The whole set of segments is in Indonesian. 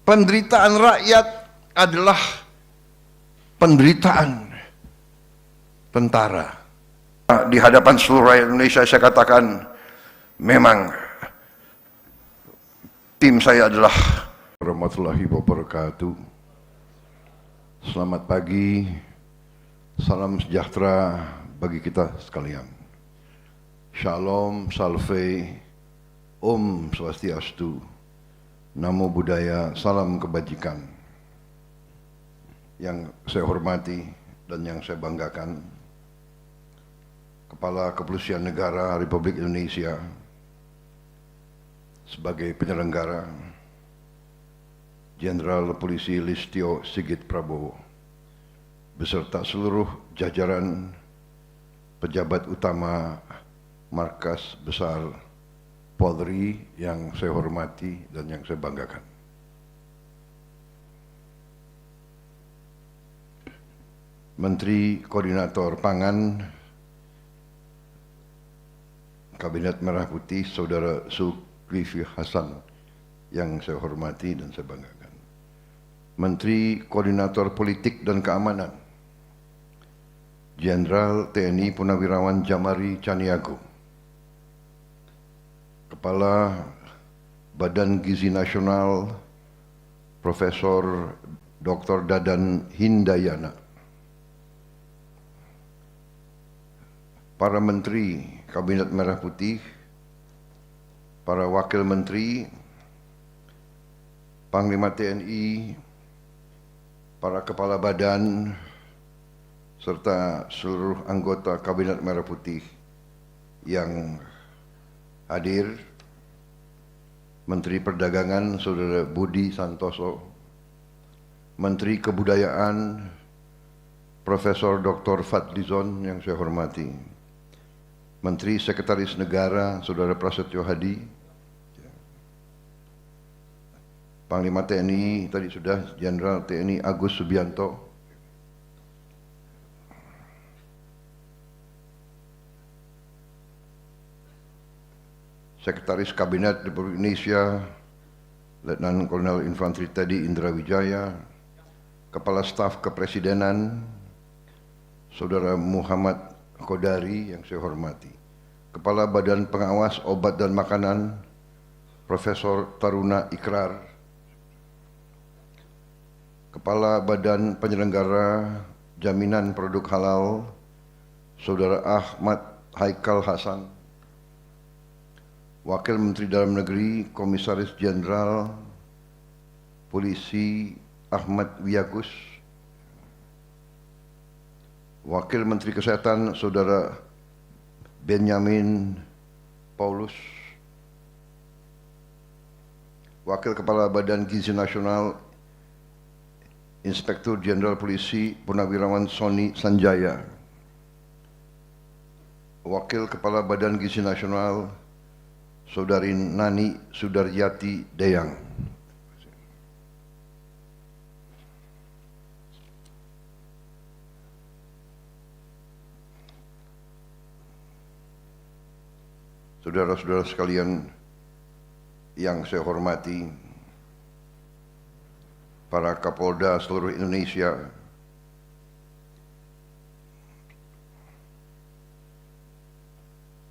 penderitaan rakyat adalah penderitaan tentara. Di hadapan seluruh rakyat Indonesia saya katakan, memang tim saya adalah warahmatullahi wabarakatuh. Selamat pagi, salam sejahtera bagi kita sekalian. Shalom, salve, Om Swastiastu, Namo Buddhaya, salam kebajikan. Yang saya hormati dan yang saya banggakan, Kepala Kepolisian Negara Republik Indonesia sebagai penyelenggara, Jenderal Polisi Listio Sigit Prabowo, beserta seluruh jajaran pejabat utama Markas Besar Polri yang saya hormati dan yang saya banggakan. Menteri Koordinator Pangan Kabinet Merah Putih, Saudara Zulkifli Hasan, yang saya hormati dan saya banggakan. Menteri Koordinator Politik dan Keamanan, Jenderal TNI Purnawirawan Jamari Caniago, Kepala Badan Gizi Nasional, Profesor Dr. Dadan Hindayana, para Menteri Kabinet Merah Putih, para Wakil Menteri, Panglima TNI, para Kepala Badan, serta seluruh anggota Kabinet Merah Putih yang hadir, Menteri Perdagangan Saudara Budi Santoso, Menteri Kebudayaan Profesor Dr. Fadlizon yang saya hormati, Menteri Sekretaris Negara Saudara Prasetyo Hadi, Panglima TNI tadi sudah, Jenderal TNI Agus Subianto, Sekretaris Kabinet Republik Indonesia Letnan Kolonel Infanteri Teddy Indra Wijaya, Kepala Staf Kepresidenan Saudara Muhammad Kodari yang saya hormati, Kepala Badan Pengawas Obat dan Makanan Profesor Taruna Ikrar, Kepala Badan Penyelenggara Jaminan Produk Halal Saudara Ahmad Haikal Hasan, Wakil Menteri Dalam Negeri Komisaris Jenderal Polisi Ahmad Wiyagus, Wakil Menteri Kesehatan Saudara Benyamin Paulus, Wakil Kepala Badan Gizi Nasional Inspektur Jenderal Polisi Purnawirawan Sony Sanjaya, Wakil Kepala Badan Gizi Nasional Saudari Nani Sudaryati Deyang, saudara-saudara sekalian yang saya hormati, para Kapolda seluruh Indonesia,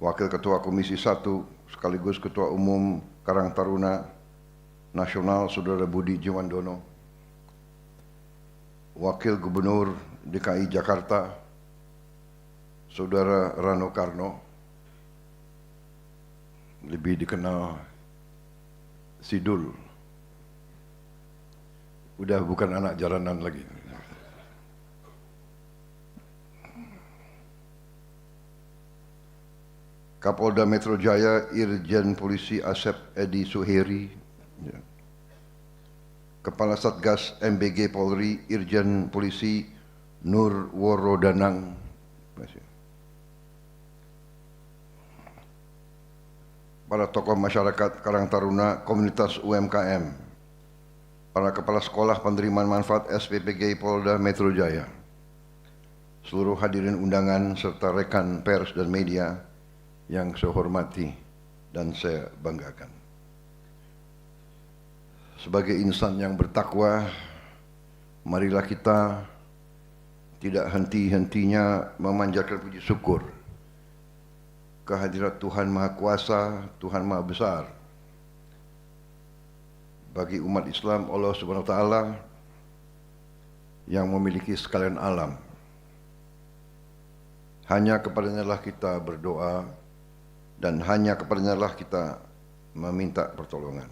Wakil Ketua Komisi 1 sekaligus Ketua Umum Karang Taruna Nasional Saudara Budi Jiwandono, Wakil Gubernur DKI Jakarta Saudara Rano Karno, lebih dikenal Sidul, udah bukan anak jalanan lagi. Kapolda Metro Jaya Irjen Polisi Asep Edi Suheri, Kepala Satgas MBG Polri Irjen Polisi Nur Worodanang, para tokoh masyarakat Karang Taruna, komunitas UMKM, para kepala sekolah penerimaan manfaat SPPG Polda Metro Jaya, seluruh hadirin undangan serta rekan pers dan media yang saya hormati dan saya banggakan. Sebagai insan yang bertakwa, marilah kita tidak henti-hentinya memanjatkan puji syukur kehadirat Tuhan Maha Kuasa, Tuhan Maha Besar. Bagi umat Islam, Allah Subhanahu wa Ta'ala yang memiliki sekalian alam. Hanya kepadanya lah kita berdoa dan hanya kepadanya lah kita meminta pertolongan.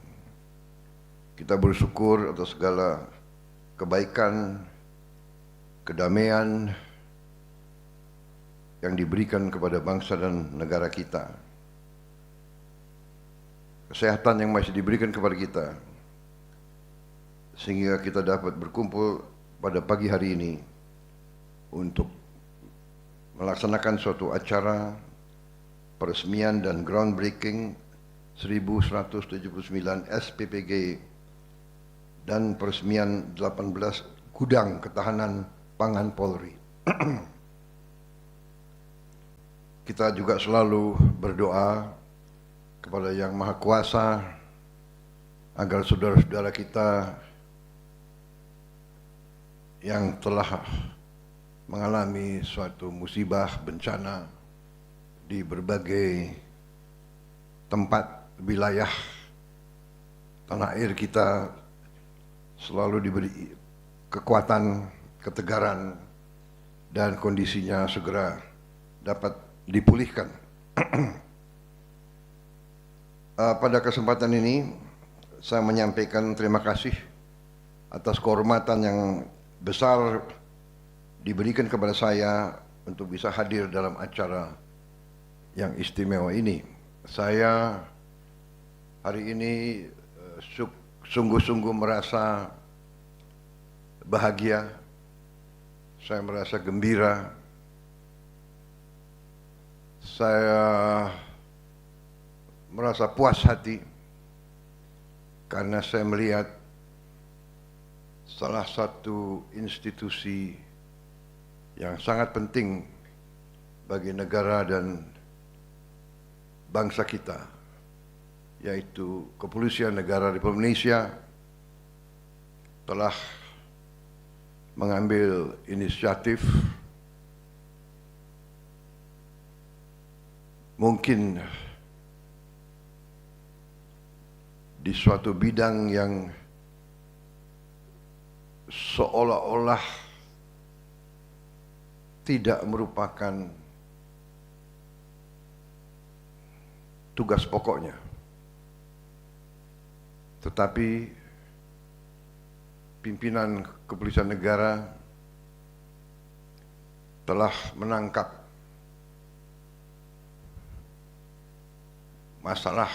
Kita bersyukur atas segala kebaikan, kedamaian yang diberikan kepada bangsa dan negara kita. Kesehatan yang masih diberikan kepada kita, sehingga kita dapat berkumpul pada pagi hari ini untuk melaksanakan suatu acara peresmian dan groundbreaking 1179 SPPG dan peresmian 18 gudang ketahanan pangan Polri. Kita juga selalu berdoa kepada Yang Maha Kuasa agar saudara-saudara kita yang telah mengalami suatu musibah bencana di berbagai tempat wilayah tanah air kita selalu diberi kekuatan, ketegaran, dan kondisinya segera dapat dipulihkan. Pada kesempatan ini saya menyampaikan terima kasih atas kehormatan yang besar diberikan kepada saya untuk bisa hadir dalam acara yang istimewa ini. Saya hari ini sungguh-sungguh merasa bahagia, saya merasa gembira, saya merasa puas hati karena saya melihat salah satu institusi yang sangat penting bagi negara dan bangsa kita, yaitu Kepolisian Negara Republik Indonesia, telah mengambil inisiatif mungkin di suatu bidang yang seolah-olah tidak merupakan tugas pokoknya, tetapi pimpinan Kepolisian Negara telah menangkap masalah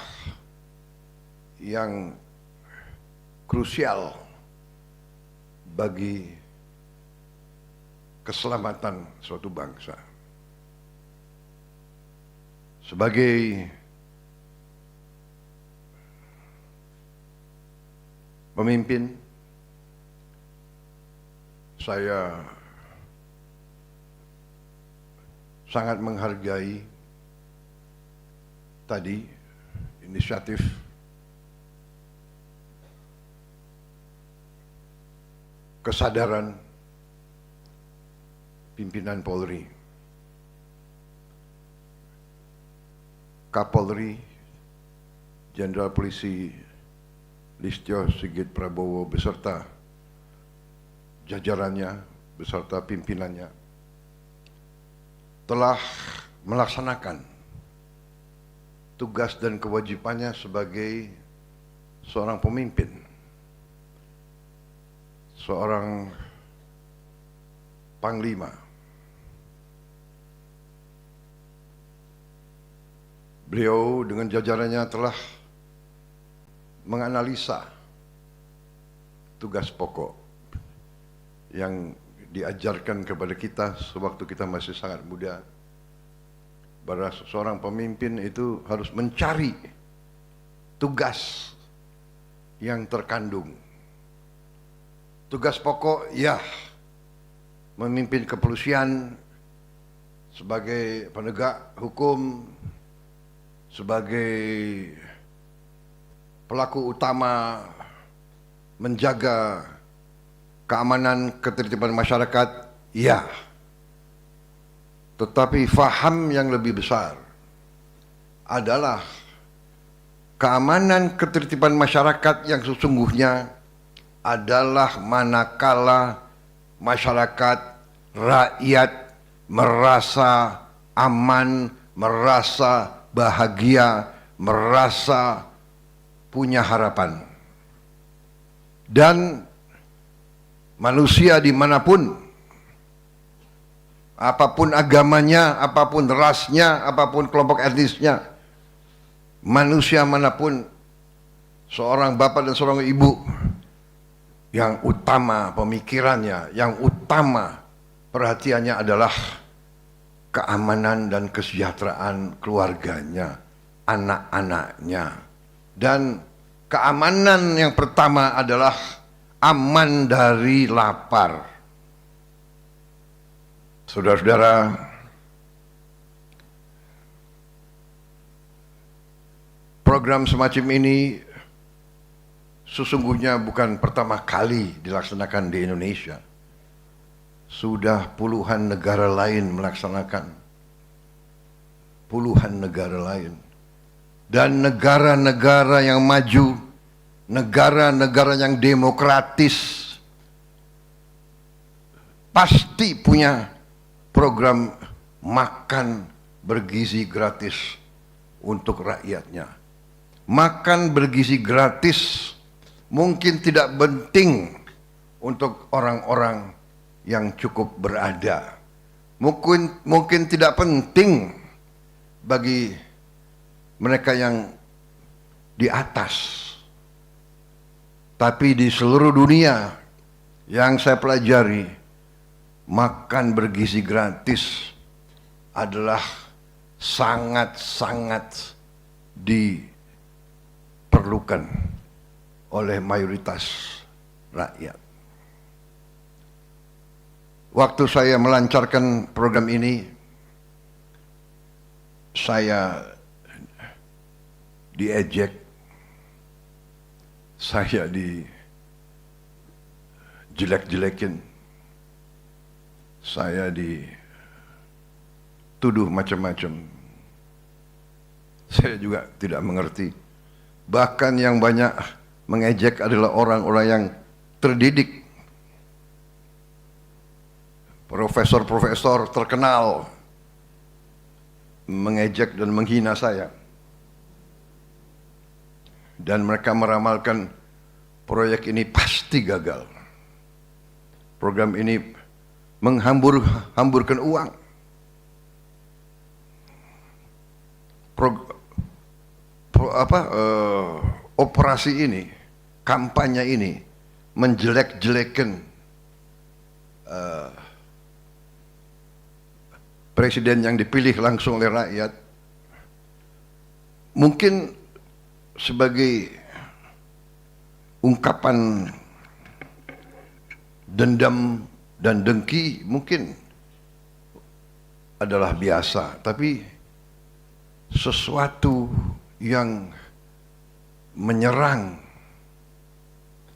yang krusial bagi keselamatan suatu bangsa. Sebagai pemimpin, saya sangat menghargai tadi inisiatif kesadaran pimpinan Polri, Kapolri Jenderal Polisi Listio Sigit Prabowo beserta jajarannya, beserta pimpinannya telah melaksanakan tugas dan kewajibannya sebagai seorang pemimpin, seorang panglima. Beliau dengan jajarannya telah menganalisa tugas pokok yang diajarkan kepada kita sewaktu kita masih sangat muda, bahwa seorang pemimpin itu harus mencari tugas yang terkandung. Tugas pokok, ya, memimpin kepolisian sebagai penegak hukum, sebagai pelaku utama menjaga keamanan ketertiban masyarakat, ya. Tetapi faham yang lebih besar adalah keamanan ketertiban masyarakat yang sesungguhnya adalah manakala masyarakat, rakyat merasa aman, merasa bahagia, merasa punya harapan. Dan manusia dimanapun, apapun agamanya, apapun rasnya, apapun kelompok etnisnya, manusia manapun, seorang bapak dan seorang ibu, yang utama pemikirannya, yang utama perhatiannya adalah keamanan dan kesejahteraan keluarganya, anak-anaknya. Dan keamanan yang pertama adalah aman dari lapar. Saudara-saudara, program semacam ini sesungguhnya bukan pertama kali dilaksanakan di Indonesia. Sudah puluhan negara lain melaksanakan. Puluhan negara lain. Dan negara-negara yang maju, negara-negara yang demokratis, pasti punya program makan bergizi gratis untuk rakyatnya. Makan bergizi gratis mungkin tidak penting untuk orang-orang yang cukup berada. Mungkin tidak penting bagi mereka yang di atas. Tapi di seluruh dunia yang saya pelajari, makan bergizi gratis adalah sangat-sangat diperlukan oleh mayoritas rakyat. Waktu saya melancarkan program ini, saya diejek, saya dijelek-jelekin, saya dituduh macam-macam. Saya juga tidak mengerti. Bahkan yang banyak mengejek adalah orang-orang yang terdidik, profesor-profesor terkenal mengejek dan menghina saya. Dan mereka meramalkan proyek ini pasti gagal. Program ini menghamburkan uang. Operasi ini, kampanye ini menjelek-jelekan presiden yang dipilih langsung oleh rakyat, mungkin sebagai ungkapan dendam dan dengki mungkin adalah biasa, tapi sesuatu yang menyerang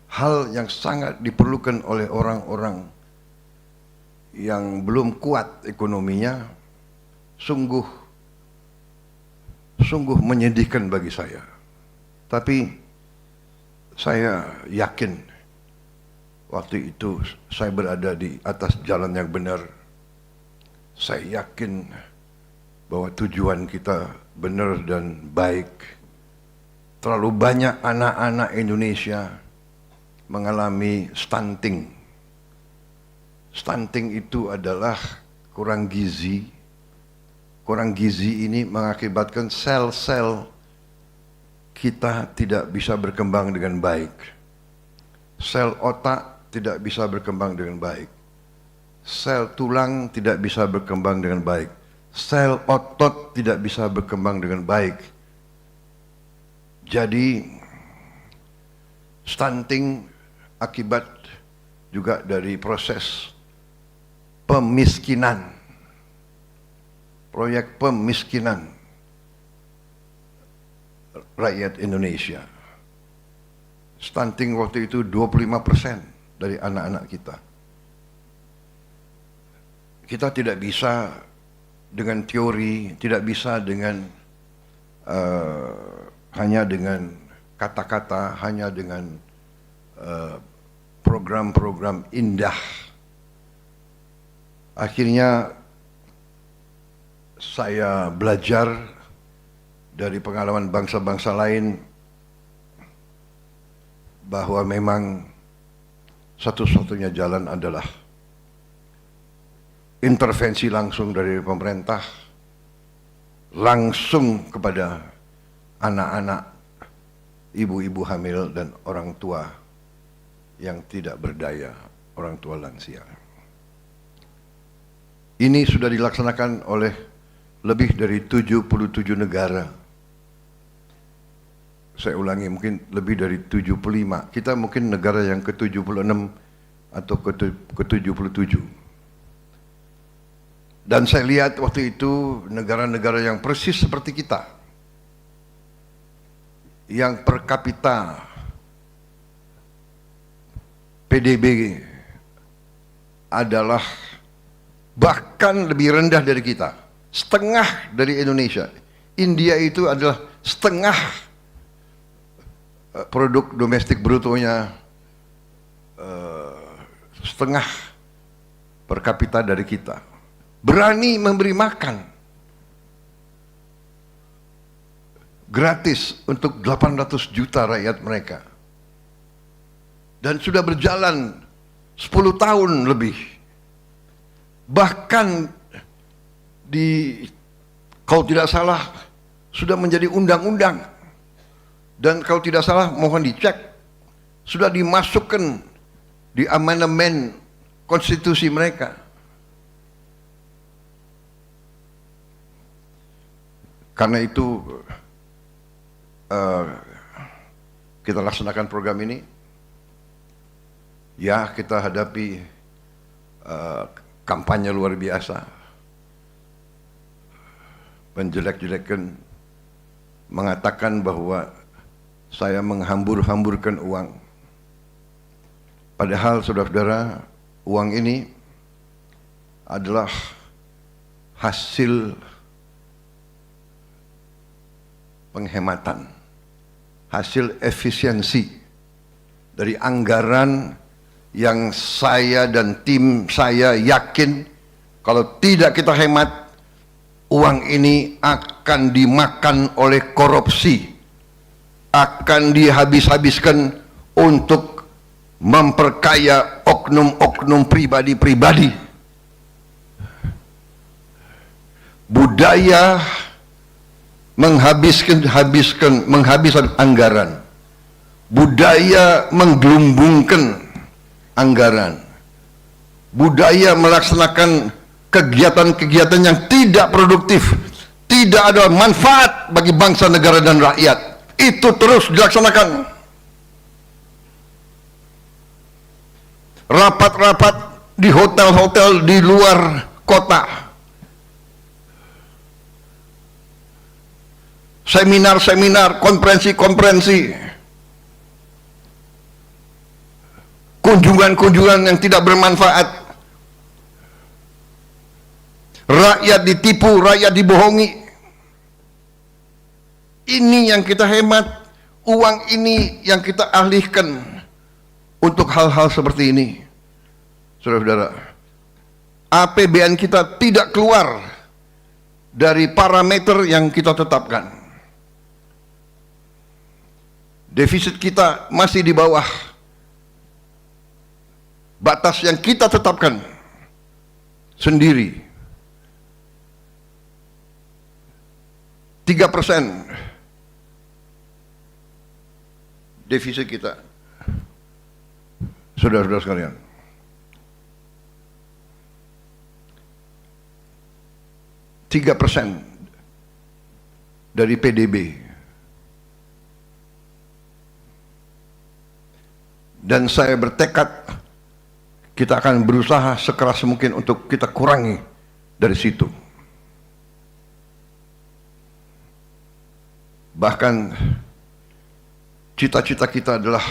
hal yang sangat diperlukan oleh orang-orang yang belum kuat ekonominya, sungguh menyedihkan bagi saya. Tapi saya yakin waktu itu saya berada di atas jalan yang benar. Saya yakin bahwa tujuan kita benar dan baik. Terlalu banyak anak-anak Indonesia mengalami stunting. Stunting itu adalah kurang gizi. Kurang gizi ini mengakibatkan sel-sel kita tidak bisa berkembang dengan baik. Sel otak tidak bisa berkembang dengan baik. Sel tulang tidak bisa berkembang dengan baik. Sel otot tidak bisa berkembang dengan baik. Jadi stunting akibat juga dari proses pemiskinan. Proyek pemiskinan rakyat Indonesia. stunting waktu itu 25% dari anak-anak kita. Kita tidak bisa dengan teori, tidak bisa dengan hanya dengan kata-kata, hanya dengan program-program indah. Akhirnya saya belajar dari pengalaman bangsa-bangsa lain bahwa memang satu-satunya jalan adalah intervensi langsung dari pemerintah, langsung kepada anak-anak, ibu-ibu hamil dan orang tua yang tidak berdaya, orang tua lansia. Ini sudah dilaksanakan oleh lebih dari 77 negara. Saya ulangi, mungkin lebih dari 75. Kita mungkin negara yang ke-76 atau ke-77. Dan saya lihat waktu itu negara-negara yang persis seperti kita, yang per kapita PDB adalah bahkan lebih rendah dari kita, setengah dari Indonesia. India itu adalah setengah produk domestik brutonya, setengah per kapita dari kita. Berani memberi makan gratis untuk 800 juta rakyat mereka. Dan sudah berjalan 10 tahun lebih. Bahkan kalau tidak salah sudah menjadi undang-undang. Dan kalau tidak salah mohon dicek, sudah dimasukkan di amandemen konstitusi mereka. Karena itu kita laksanakan program ini. Ya, kita hadapi kampanye luar biasa, menjelek-jelekan, mengatakan bahwa saya menghambur-hamburkan uang. Padahal saudara-saudara, uang ini adalah hasil penghematan, hasil efisiensi dari anggaran yang saya dan tim saya yakin kalau tidak kita hemat, uang ini akan dimakan oleh korupsi, akan dihabis-habiskan untuk memperkaya oknum-oknum pribadi-pribadi. Budaya menghabiskan anggaran, budaya menggelumbungkan anggaran, budaya melaksanakan kegiatan-kegiatan yang tidak produktif, tidak ada manfaat bagi bangsa, negara, dan rakyat. Itu terus dilaksanakan. Rapat-rapat di hotel-hotel di luar kota, seminar-seminar, konferensi-konferensi, kunjungan-kunjungan yang tidak bermanfaat. Rakyat ditipu, rakyat dibohongi. Ini yang kita hemat, uang ini yang kita alihkan untuk hal-hal seperti ini. Saudara-saudara, APBN kita tidak keluar dari parameter yang kita tetapkan. Defisit kita masih di bawah batas yang kita tetapkan sendiri. 3% defisit kita, saudara-saudara sekalian. %3 dari PDB. Dan saya bertekad kita akan berusaha sekeras mungkin untuk kita kurangi dari situ. Bahkan cita-cita kita adalah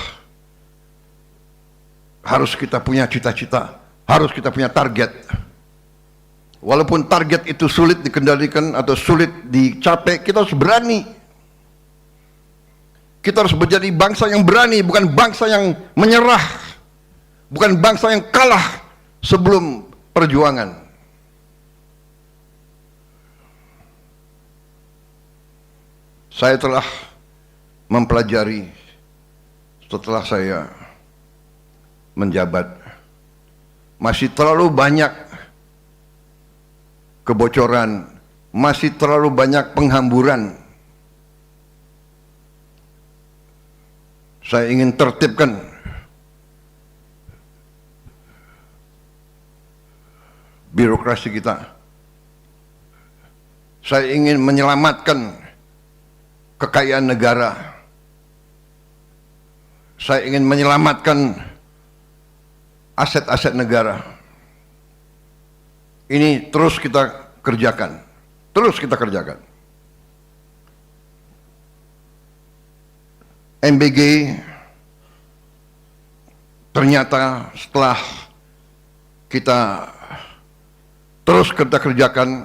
harus kita punya cita-cita, harus kita punya target. Walaupun target itu sulit dikendalikan atau sulit dicapai, kita harus berani. Kita harus menjadi bangsa yang berani, bukan bangsa yang menyerah, bukan bangsa yang kalah sebelum perjuangan. Saya telah mempelajari setelah saya menjabat, masih terlalu banyak kebocoran, masih terlalu banyak penghamburan. Saya ingin tertibkan birokrasi kita. Saya ingin menyelamatkan kekayaan negara. Saya ingin menyelamatkan aset-aset negara. Ini terus kita kerjakan. Terus kita kerjakan. MBG ternyata setelah kita terus kita kerjakan,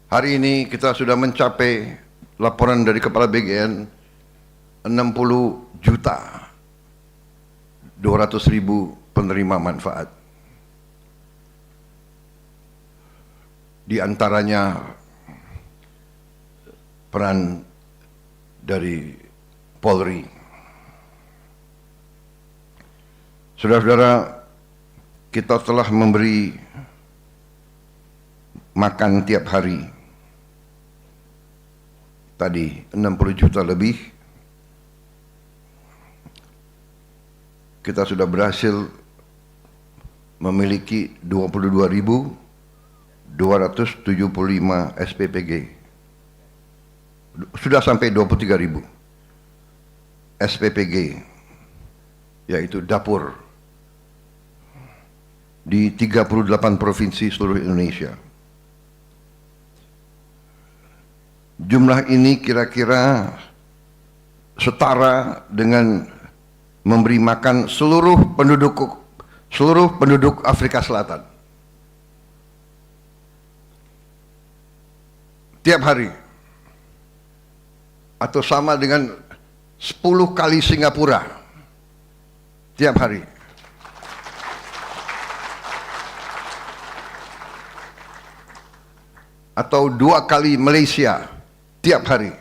hari ini kita sudah mencapai laporan dari Kepala BGN 60.200.000 penerima manfaat. Di antaranya peran dari Polri. Saudara-saudara, kita telah memberi makan tiap hari. Tadi 60 juta lebih. Kita sudah berhasil memiliki 22.275 SPPG. Sudah sampai 23.000 SPPG, yaitu dapur di 38 provinsi seluruh Indonesia. Jumlah ini kira-kira setara dengan memberi makan seluruh penduduk Afrika Selatan. Tiap hari. Atau sama dengan 10 kali Singapura. Tiap hari. Atau 2 kali Malaysia. Tiap hari.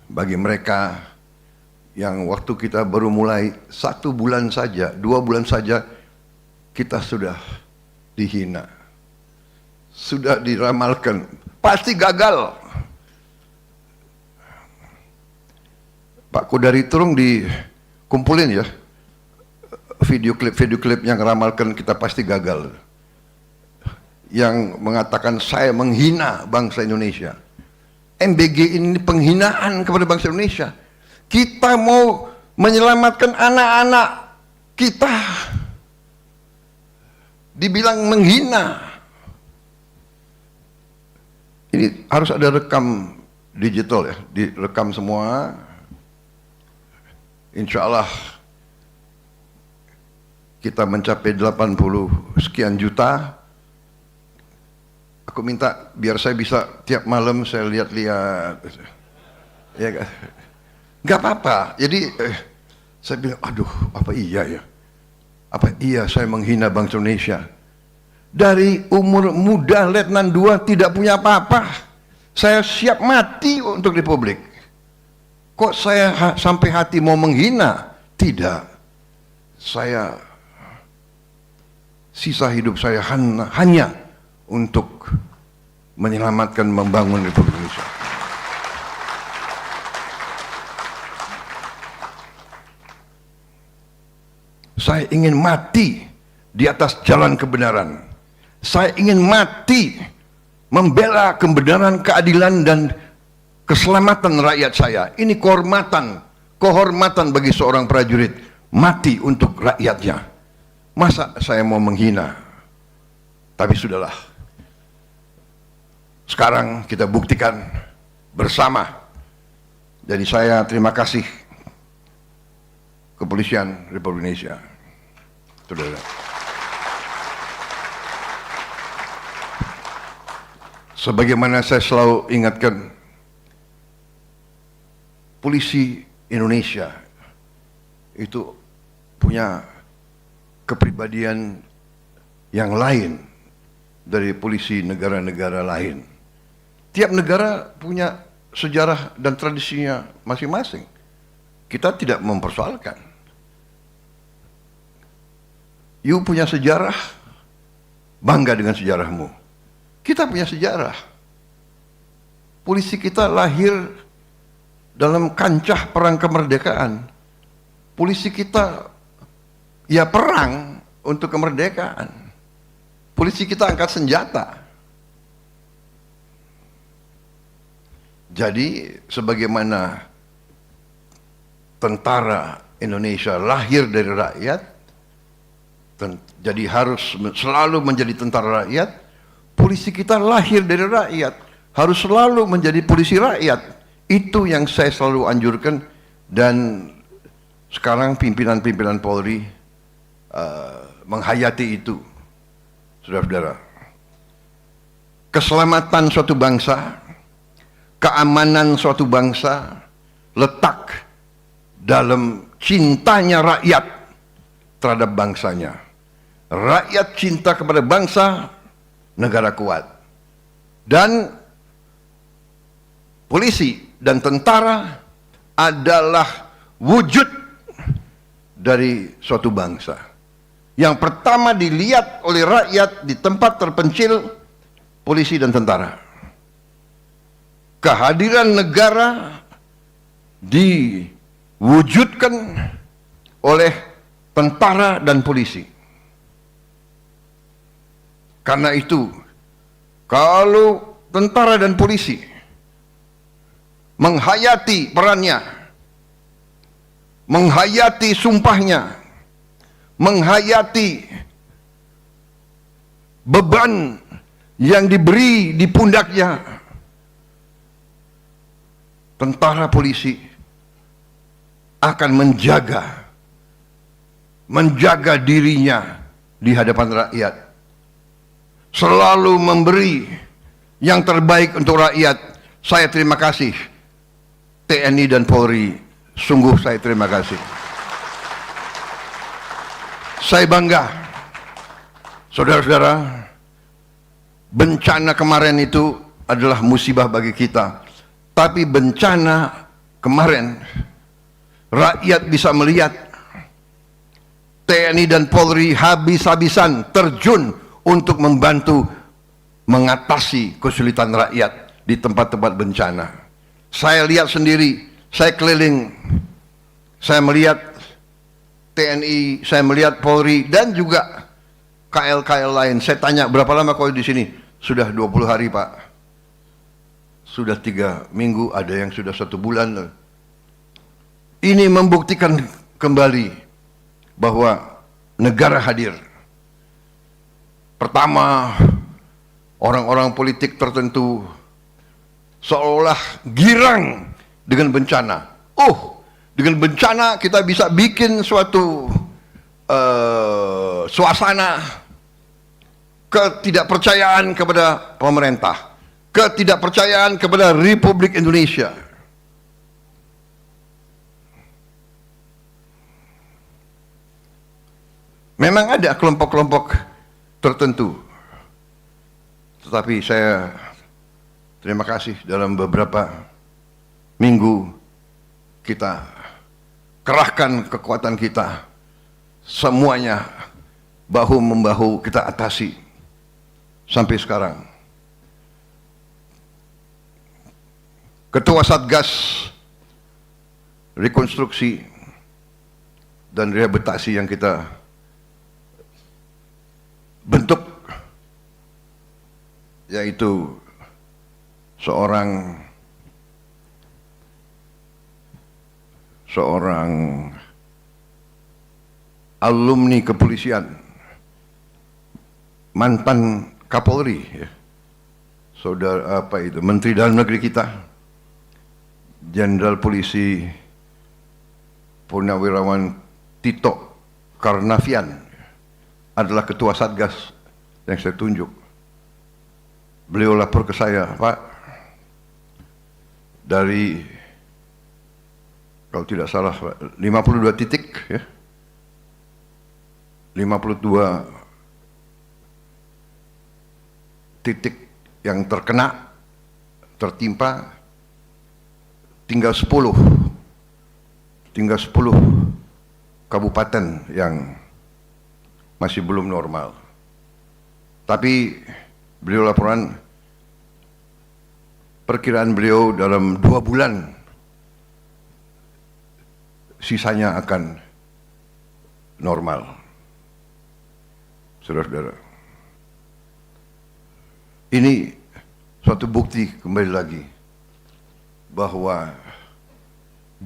Bagi mereka yang waktu kita baru mulai 1 bulan saja, 2 bulan saja, kita sudah dihina, sudah diramalkan, pasti gagal. Pak Kodari tolong dikumpulin ya video klip yang ramalkan kita pasti gagal, yang mengatakan saya menghina bangsa Indonesia. MBG ini penghinaan kepada bangsa Indonesia. Kita mau menyelamatkan anak-anak kita, dibilang menghina. Ini harus ada rekam digital ya, direkam semua. Insya Allah kita mencapai 80 sekian juta. Aku minta biar saya bisa tiap malam saya lihat-lihat. Ya kan? Gak apa-apa. Jadi saya bilang, aduh, apa iya ya? Apa iya saya menghina bangsa Indonesia? Dari umur muda Letnan 2 tidak punya apa-apa. Saya siap mati untuk Republik. Kok saya sampai hati mau menghina? Tidak. Saya sisa hidup saya hanya untuk menyelamatkan, membangun Republik Indonesia. Saya ingin mati di atas jalan kebenaran. Saya ingin mati membela kebenaran, keadilan, dan keselamatan rakyat saya. Ini kehormatan bagi seorang prajurit, mati untuk rakyatnya. Masa saya mau menghina? Tapi sudahlah. Sekarang kita buktikan bersama. Jadi saya terima kasih Kepolisian Republik Indonesia. Saudara. Sebagaimana saya selalu ingatkan, polisi Indonesia itu punya kepribadian yang lain dari polisi negara-negara lain. Tiap negara punya sejarah dan tradisinya masing-masing. Kita tidak mempersoalkan. You punya sejarah, bangga dengan sejarahmu. Kita punya sejarah. Polisi kita lahir dalam kancah perang kemerdekaan. Polisi kita ya perang untuk kemerdekaan. Polisi kita angkat senjata. Jadi sebagaimana tentara Indonesia lahir dari rakyat, jadi harus selalu menjadi tentara rakyat. Polisi kita lahir dari rakyat, harus selalu menjadi polisi rakyat. Itu yang saya selalu anjurkan, dan sekarang pimpinan-pimpinan Polri menghayati itu. Saudara-saudara, keselamatan suatu bangsa, keamanan suatu bangsa letak dalam cintanya rakyat terhadap bangsanya. Rakyat cinta kepada bangsa, negara kuat. Dan polisi dan tentara adalah wujud dari suatu bangsa. Yang pertama dilihat oleh rakyat di tempat terpencil, polisi dan tentara. Kehadiran negara diwujudkan oleh tentara dan polisi. Karena itu, kalau tentara dan polisi menghayati perannya, menghayati sumpahnya, menghayati beban yang diberi di pundaknya, tentara polisi akan menjaga dirinya di hadapan rakyat, selalu memberi yang terbaik untuk rakyat. Saya terima kasih TNI dan Polri, sungguh saya terima kasih. Saya bangga, saudara-saudara, bencana kemarin itu adalah musibah bagi kita. Tapi bencana kemarin, rakyat bisa melihat TNI dan Polri habis-habisan terjun untuk membantu mengatasi kesulitan rakyat di tempat-tempat bencana. Saya lihat sendiri, saya keliling, saya melihat TNI, saya melihat Polri, dan juga KL-KL lain. Saya tanya, berapa lama kau di sini? Sudah 20 hari, Pak. Sudah 3 minggu, ada yang sudah 1 bulan. Ini membuktikan kembali bahwa negara hadir. Pertama, orang-orang politik tertentu seolah girang dengan bencana. Oh, dengan bencana kita bisa bikin suatu suasana ketidakpercayaan kepada pemerintah, ketidakpercayaan kepada Republik Indonesia. Memang ada kelompok-kelompok tertentu, tetapi saya terima kasih dalam beberapa minggu kita kerahkan kekuatan kita, semuanya bahu-membahu kita atasi sampai sekarang. Ketua Satgas Rekonstruksi dan Rehabilitasi yang kita bentuk, yaitu seorang alumni kepolisian, mantan Kapolri, saudara Menteri Dalam Negeri kita, Jenderal Polisi Purnawirawan Tito Karnavian adalah ketua Satgas yang saya tunjuk. Beliau lapor ke saya, Pak, dari kalau tidak salah 52 titik ya. 52 titik yang tertimpa, tinggal 10 kabupaten yang masih belum normal. Tapi beliau laporan, perkiraan beliau dalam 2 bulan sisanya akan normal. Saudara-saudara, ini suatu bukti kembali lagi bahwa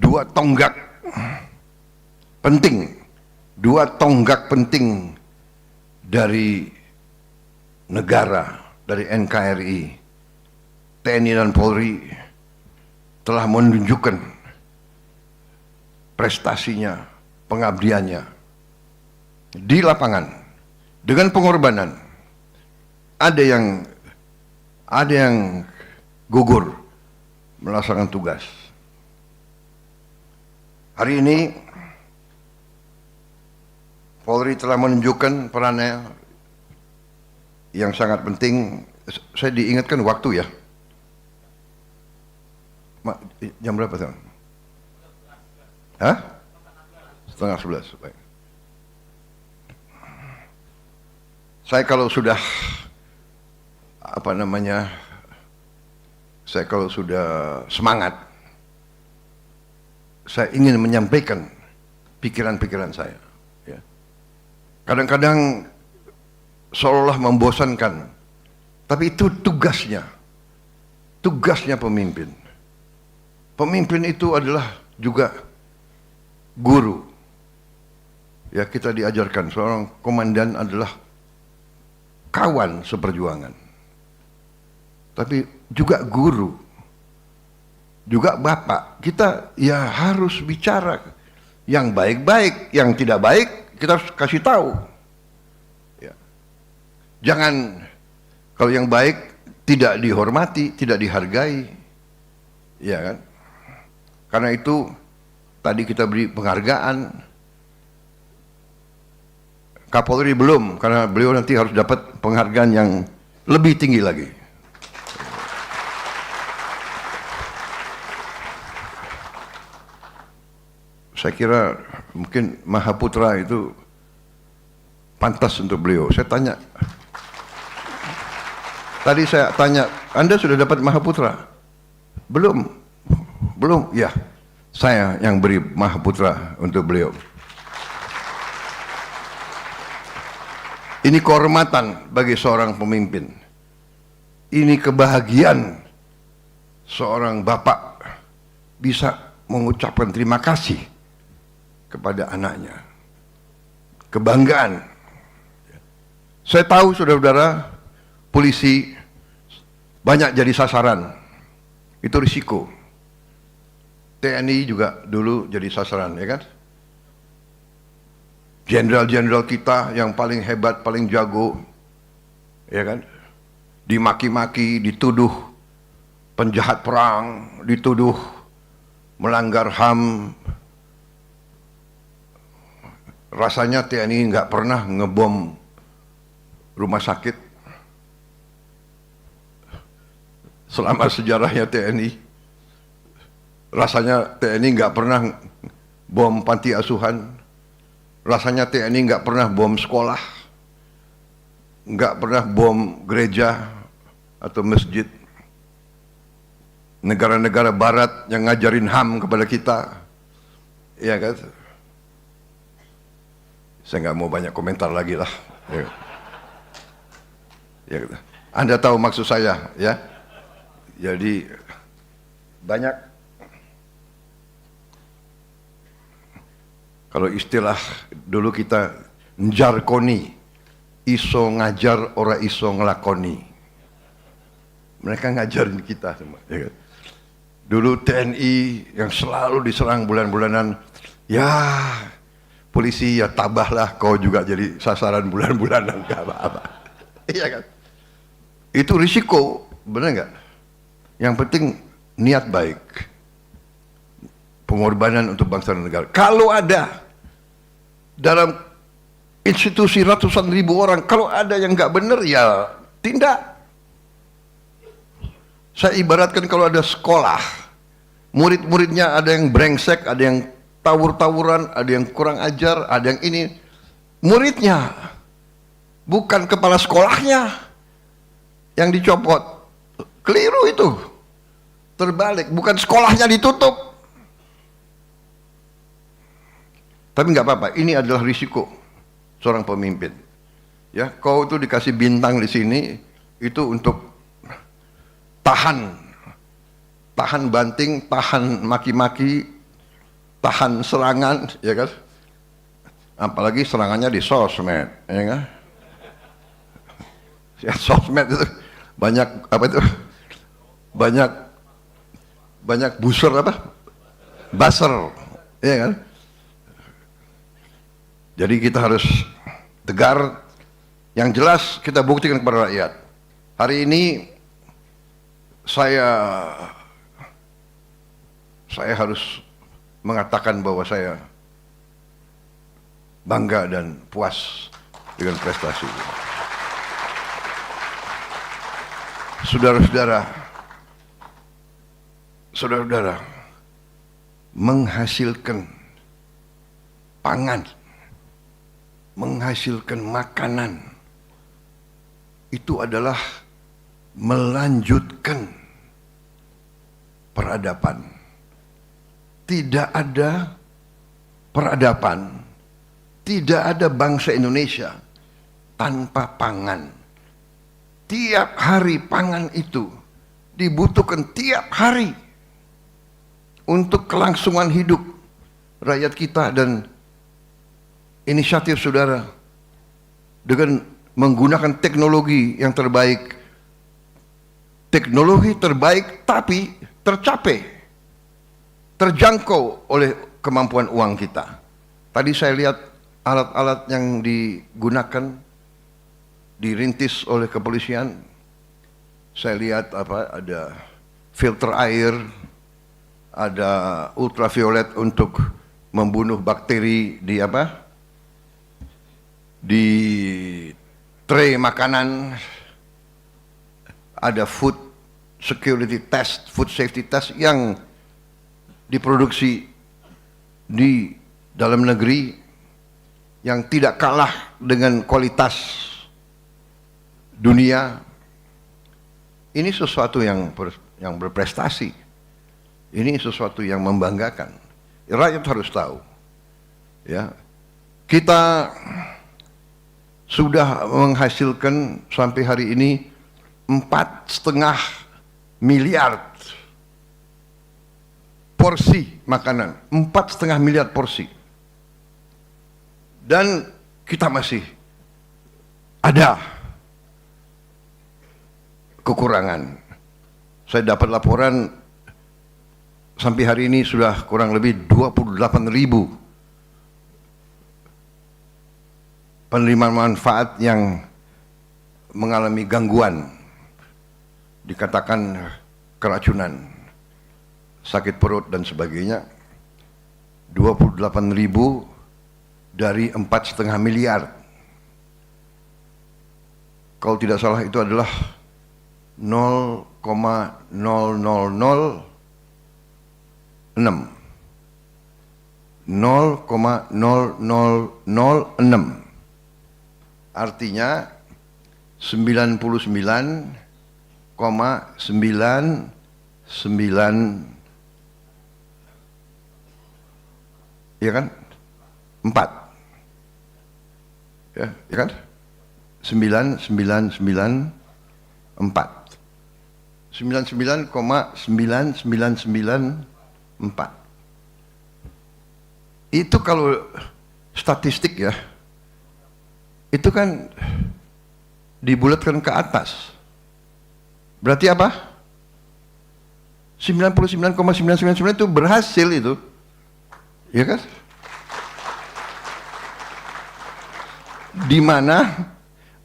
2 tonggak penting dari negara, dari NKRI, TNI dan Polri telah menunjukkan prestasinya, pengabdiannya di lapangan dengan pengorbanan. Ada yang gugur melaksanakan tugas. Hari ini Polri telah menunjukkan perannya yang sangat penting. Saya diingatkan waktu ya. Jam berapa sekarang? Hah? 10:30. Baik. Saya kalau sudah saya kalau sudah semangat, saya ingin menyampaikan pikiran-pikiran saya. Ya. Kadang-kadang seolah membosankan, tapi itu tugasnya pemimpin. Pemimpin itu adalah juga guru. Ya, kita diajarkan seorang komandan adalah kawan seperjuangan, tapi juga guru, juga bapak. Kita ya harus bicara yang baik-baik, yang tidak baik kita harus kasih tahu. Ya. Jangan kalau yang baik tidak dihormati, tidak dihargai, ya kan? Karena itu tadi kita beri penghargaan. Kapolri belum, karena beliau nanti harus dapat penghargaan yang lebih tinggi lagi. Saya kira mungkin Mahaputra itu pantas untuk beliau. Saya tanya, tadi saya tanya, Anda sudah dapat Mahaputra? Belum, ya, saya yang beri Mahaputra untuk beliau. Ini kehormatan bagi seorang pemimpin. Ini kebahagiaan seorang bapak bisa mengucapkan terima kasih kepada anaknya. Kebanggaan. Saya tahu saudara-saudara, polisi banyak jadi sasaran. Itu risiko. TNI juga dulu jadi sasaran, ya kan? Jenderal-jenderal kita yang paling hebat, paling jago, ya kan, dimaki-maki, dituduh penjahat perang, dituduh melanggar HAM. Rasanya TNI nggak pernah ngebom rumah sakit selama sejarahnya TNI. Rasanya TNI nggak pernah bom panti asuhan. Rasanya TNI nggak pernah bom sekolah, nggak pernah bom gereja atau masjid. Negara-negara barat yang ngajarin HAM kepada kita, ya kan? Saya nggak mau banyak komentar lagi lah. Ya, Anda tahu maksud saya, ya? Jadi banyak. Kalau istilah dulu kita njarkoni, iso ngajar ora iso ngelakoni. Mereka ngajarin kita semua. Ya kan? Dulu TNI yang selalu diserang bulan-bulanan, ya polisi ya tabahlah kau juga jadi sasaran bulan-bulanan, gak apa-apa. Iya kan? Itu risiko, benar nggak? Yang penting niat baik, pengorbanan untuk bangsa dan negara. Kalau ada dalam institusi ratusan ribu orang, kalau ada yang nggak benar ya tindak. Saya ibaratkan kalau ada sekolah, murid-muridnya ada yang brengsek, ada yang tawur-tawuran, ada yang kurang ajar, ada yang ini. Muridnya, bukan kepala sekolahnya yang dicopot. Keliru itu. Terbalik, bukan sekolahnya ditutup. Tapi nggak apa-apa, ini adalah risiko seorang pemimpin. Ya, kau itu dikasih bintang di sini itu untuk tahan banting, tahan maki-maki, tahan serangan, ya kan? Apalagi serangannya di sosmed, ya kan? Ya, sosmed itu banyak apa itu? Banyak buzzer apa? Buzzer, ya kan? Jadi kita harus tegar. Yang jelas kita buktikan kepada rakyat. Hari ini saya harus mengatakan bahwa saya bangga dan puas dengan prestasi. Saudara-saudara, menghasilkan pangan, menghasilkan makanan, itu adalah melanjutkan peradaban. Tidak ada peradaban, tidak ada bangsa Indonesia tanpa pangan. Tiap hari pangan itu dibutuhkan tiap hari untuk kelangsungan hidup rakyat kita, dan inisiatif saudara dengan menggunakan teknologi yang terbaik, teknologi terbaik tapi tercapai, terjangkau oleh kemampuan uang kita. Tadi saya lihat alat-alat yang digunakan, dirintis oleh kepolisian. Saya lihat ada filter air, ada ultraviolet untuk membunuh bakteri di tray makanan, ada food security test, food safety test yang diproduksi di dalam negeri yang tidak kalah dengan kualitas dunia. Ini sesuatu yang berprestasi. Ini sesuatu yang membanggakan. Rakyat harus tahu. Ya, kita sudah menghasilkan sampai hari ini 4,5 miliar porsi makanan, 4,5 miliar porsi, dan kita masih ada kekurangan. Saya dapat laporan sampai hari ini sudah kurang lebih 28.000 penerima manfaat yang mengalami gangguan, dikatakan keracunan, sakit perut dan sebagainya. 28.000 dari 4,5 miliar. Kalau tidak salah itu adalah 0,0006. 0,0006. Artinya 99,99, ya kan? 4. Ya kan? 9994. 99,9994. Itu kalau statistik ya, itu kan dibulatkan ke atas. Berarti apa? 99,999 itu berhasil itu. Ya kan? Di mana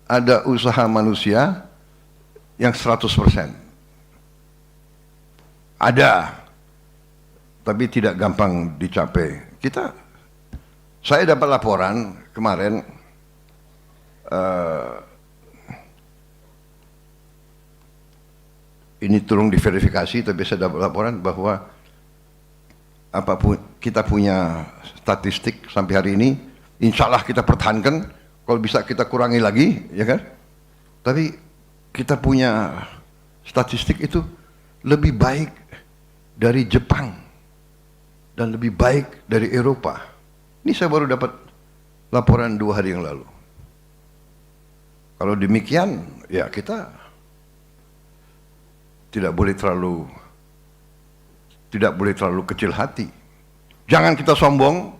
ada usaha manusia yang 100%. Ada, tapi tidak gampang dicapai. Saya dapat laporan kemarin, ini tolong diverifikasi, tapi saya dapat laporan bahwa apapun kita punya statistik sampai hari ini, insya Allah kita pertahankan, kalau bisa kita kurangi lagi, ya kan? Tapi kita punya statistik itu lebih baik dari Jepang dan lebih baik dari Eropa. Ini saya baru dapat laporan 2 hari yang lalu. Kalau demikian, ya kita tidak boleh terlalu kecil hati. Jangan kita sombong,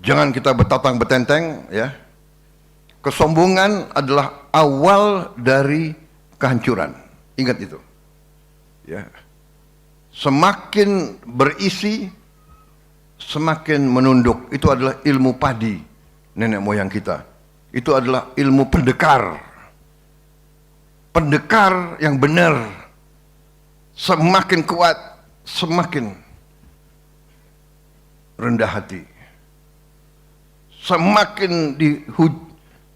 jangan kita bertatang betenteng, ya. Kesombongan adalah awal dari kehancuran. Ingat itu. Ya. Semakin berisi, semakin menunduk. Itu adalah ilmu padi nenek moyang kita. Itu adalah ilmu pendekar. Pendekar yang benar. Semakin kuat, semakin rendah hati. Semakin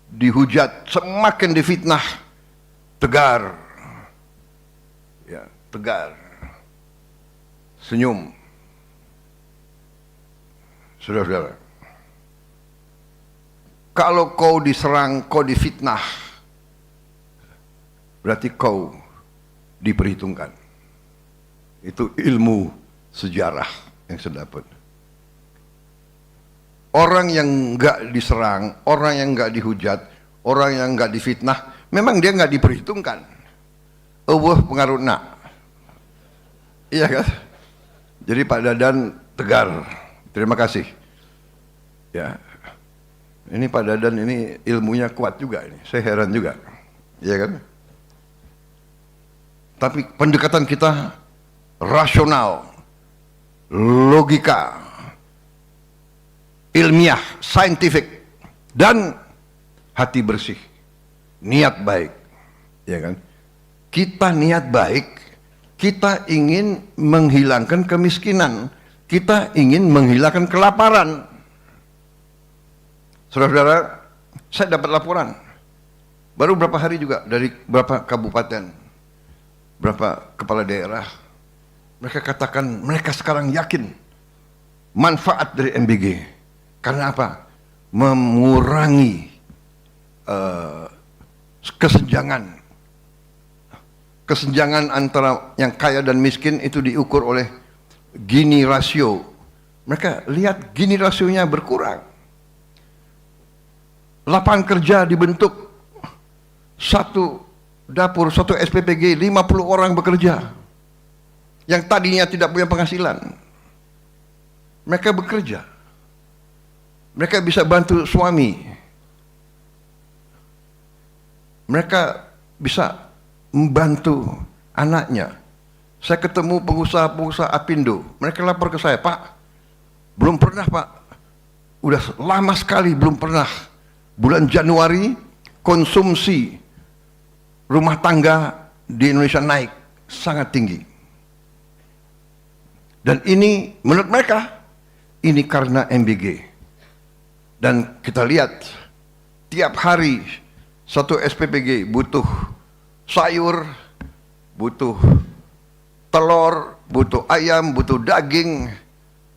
dihujat, semakin difitnah, tegar. Ya, tegar. Senyum. Saudara-saudara, kalau kau diserang, kau difitnah, berarti kau diperhitungkan. Itu ilmu sejarah yang saya dapat. Orang yang enggak diserang, orang yang enggak dihujat, orang yang enggak difitnah, memang dia enggak diperhitungkan. Allah pengaruh nak. Iya kan? Jadi Pak Dadan tegar. Terima kasih. Ya. Ini Pak Dadan ini ilmunya kuat juga ini. Saya heran juga. Iya kan? Tapi pendekatan kita rasional, logika, ilmiah, saintifik, dan hati bersih, niat baik, ya kan? Kita niat baik, kita ingin menghilangkan kemiskinan, kita ingin menghilangkan kelaparan. Saudara-saudara, saya dapat laporan, baru berapa hari juga dari beberapa kabupaten, berapa kepala daerah, mereka katakan mereka sekarang yakin manfaat dari MBG. Karena apa? Mengurangi kesenjangan antara yang kaya dan miskin itu diukur oleh Gini rasio. Mereka lihat Gini rasionya berkurang. Lapangan kerja dibentuk, satu dapur, satu SPPG, 50 orang bekerja. Yang tadinya tidak punya penghasilan, mereka bekerja. Mereka bisa bantu suami. Mereka bisa membantu anaknya. Saya ketemu pengusaha-pengusaha Apindo. Mereka lapor ke saya, Pak, belum pernah Pak. Udah lama sekali belum pernah. Bulan Januari konsumsi rumah tangga di Indonesia naik sangat tinggi. Dan ini menurut mereka, ini karena MBG. Dan kita lihat tiap hari satu SPPG butuh sayur, butuh telur, butuh ayam, butuh daging,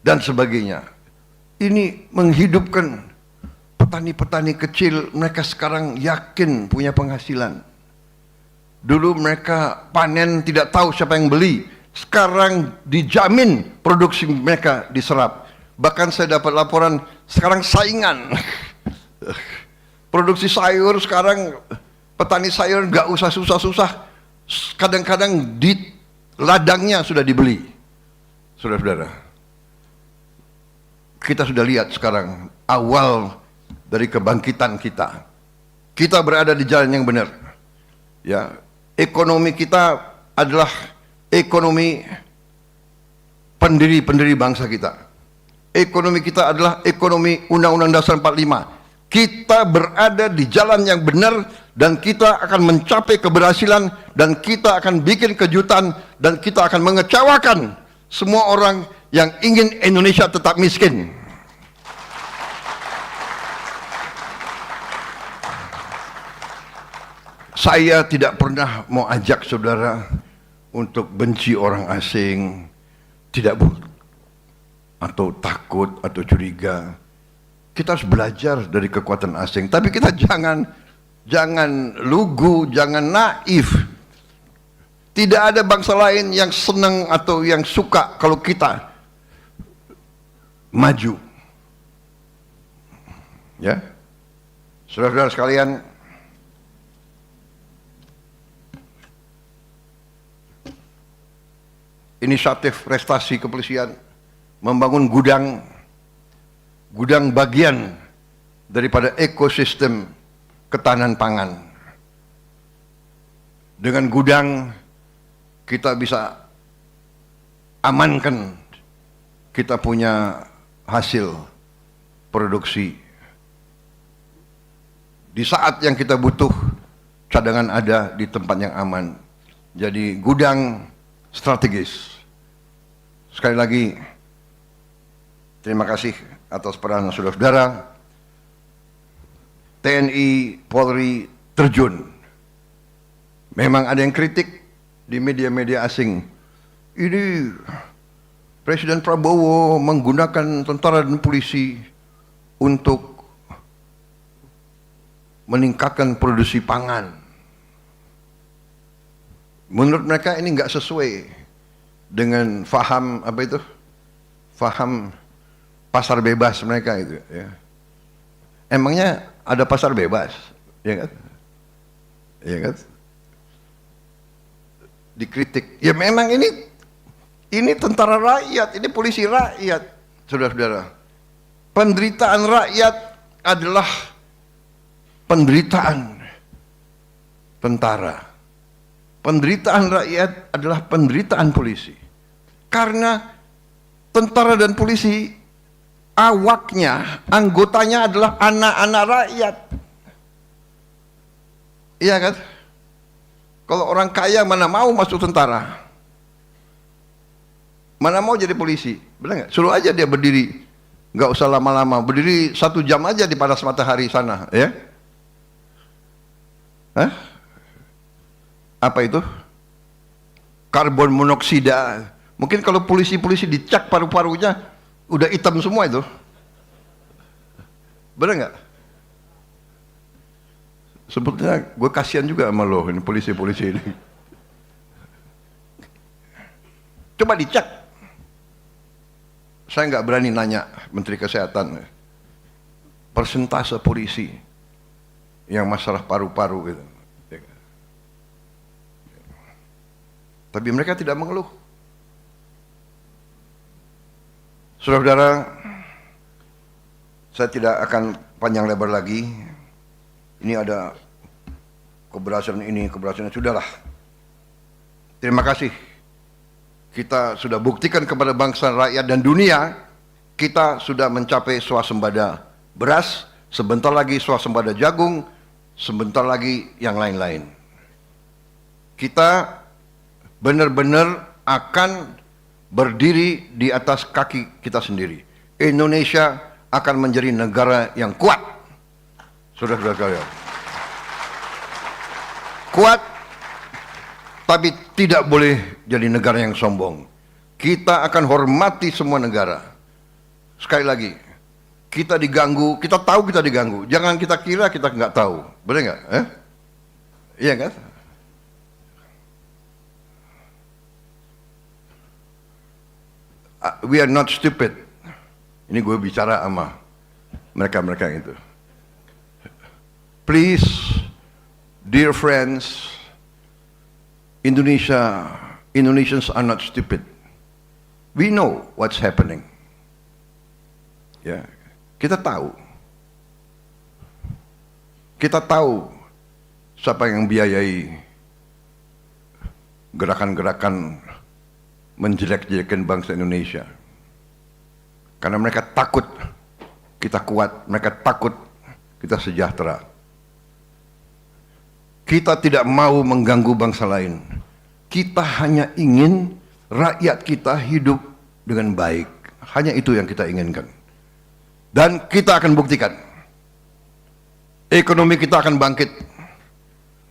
dan sebagainya. Ini menghidupkan petani-petani kecil, mereka sekarang yakin punya penghasilan. Dulu mereka panen tidak tahu siapa yang beli, sekarang dijamin produksi mereka diserap. Bahkan saya dapat laporan sekarang saingan. Produksi sayur sekarang, petani sayur nggak usah susah-susah. Kadang-kadang di ladangnya sudah dibeli. Saudara-saudara, kita sudah lihat sekarang awal dari kebangkitan kita. Kita berada di jalan yang benar. Ya, ekonomi kita adalah ekonomi pendiri bangsa kita. Ekonomi kita adalah ekonomi Undang-Undang Dasar 45. Kita berada di jalan yang benar dan kita akan mencapai keberhasilan dan kita akan bikin kejutan dan kita akan mengecewakan semua orang yang ingin Indonesia tetap miskin. Saya tidak pernah mau ajak saudara untuk benci orang asing, tidak boleh, atau takut atau curiga. Kita harus belajar dari kekuatan asing, tapi kita jangan lugu, jangan naif. Tidak ada bangsa lain yang senang atau yang suka kalau kita maju. Ya, saudara-saudara sekalian, inisiatif prestasi kepolisian membangun gudang bagian daripada ekosistem ketahanan pangan. Dengan gudang kita bisa amankan kita punya hasil produksi. Di saat yang kita butuh, cadangan ada di tempat yang aman. Jadi gudang strategis. Sekali lagi, terima kasih atas peranan saudara-saudara. TNI, Polri terjun. Memang ada yang kritik di media-media asing. Ini Presiden Prabowo menggunakan tentara dan polisi untuk meningkatkan produksi pangan. Menurut mereka ini nggak sesuai dengan faham apa itu? Faham pasar bebas mereka itu. Ya. Emangnya ada pasar bebas, ya kan? Ya kan? Dikritik. Ya memang ini tentara rakyat, ini polisi rakyat, saudara-saudara. Penderitaan rakyat adalah penderitaan tentara. Penderitaan rakyat adalah penderitaan polisi. Karena tentara dan polisi awaknya, anggotanya adalah anak-anak rakyat. Iya kan? Kalau orang kaya mana mau masuk tentara? Mana mau jadi polisi? Benar nggak? Suruh aja dia berdiri, nggak usah lama-lama, berdiri 1 jam aja di panas matahari sana, ya? Hah? Apa itu? Karbon monoksida. Mungkin kalau polisi-polisi dicek paru-parunya udah hitam semua itu. Benar nggak? Sebetulnya gue kasihan juga sama lo ini polisi-polisi ini. Coba dicek. Saya nggak berani nanya Menteri Kesehatan persentase polisi yang masalah paru-paru gitu. Tapi mereka tidak mengeluh. Saudara-saudara, saya tidak akan panjang lebar lagi. Ini ada keberhasilan ini, keberhasilan sudahlah. Terima kasih. Kita sudah buktikan kepada bangsa, rakyat dan dunia, kita sudah mencapai swasembada beras, sebentar lagi swasembada jagung, sebentar lagi yang lain-lain. Kita benar-benar akan berdiri di atas kaki kita sendiri. Indonesia akan menjadi negara yang kuat. Saudara-saudara sekalian. Kuat, tapi tidak boleh jadi negara yang sombong. Kita akan hormati semua negara. Sekali lagi, kita diganggu, kita tahu kita diganggu. Jangan kita kira kita nggak tahu. Benar nggak? Iya kan? We are not stupid. Ini gue bicara sama mereka-mereka itu. Please, dear friends, Indonesians are not stupid. We know what's happening. Ya, kita tahu. Kita tahu siapa yang biayai gerakan-gerakan menjelek-jelekan bangsa Indonesia. Karena mereka takut kita kuat, mereka takut kita sejahtera. Kita tidak mau mengganggu bangsa lain. Kita hanya ingin rakyat kita hidup dengan baik. Hanya itu yang kita inginkan. Dan kita akan buktikan. Ekonomi kita akan bangkit.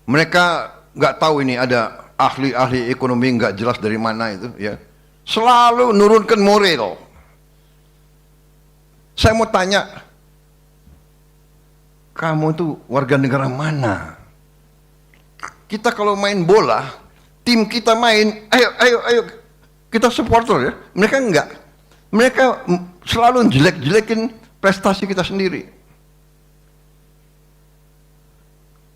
Mereka nggak tahu ini ada ahli-ahli ekonomi nggak jelas dari mana itu, ya. Selalu nurunkan moral. Saya mau tanya, kamu tuh warga negara mana? Kita kalau main bola, tim kita main, ayo, kita supporter ya. Mereka enggak. Mereka selalu jelek-jelekin prestasi kita sendiri.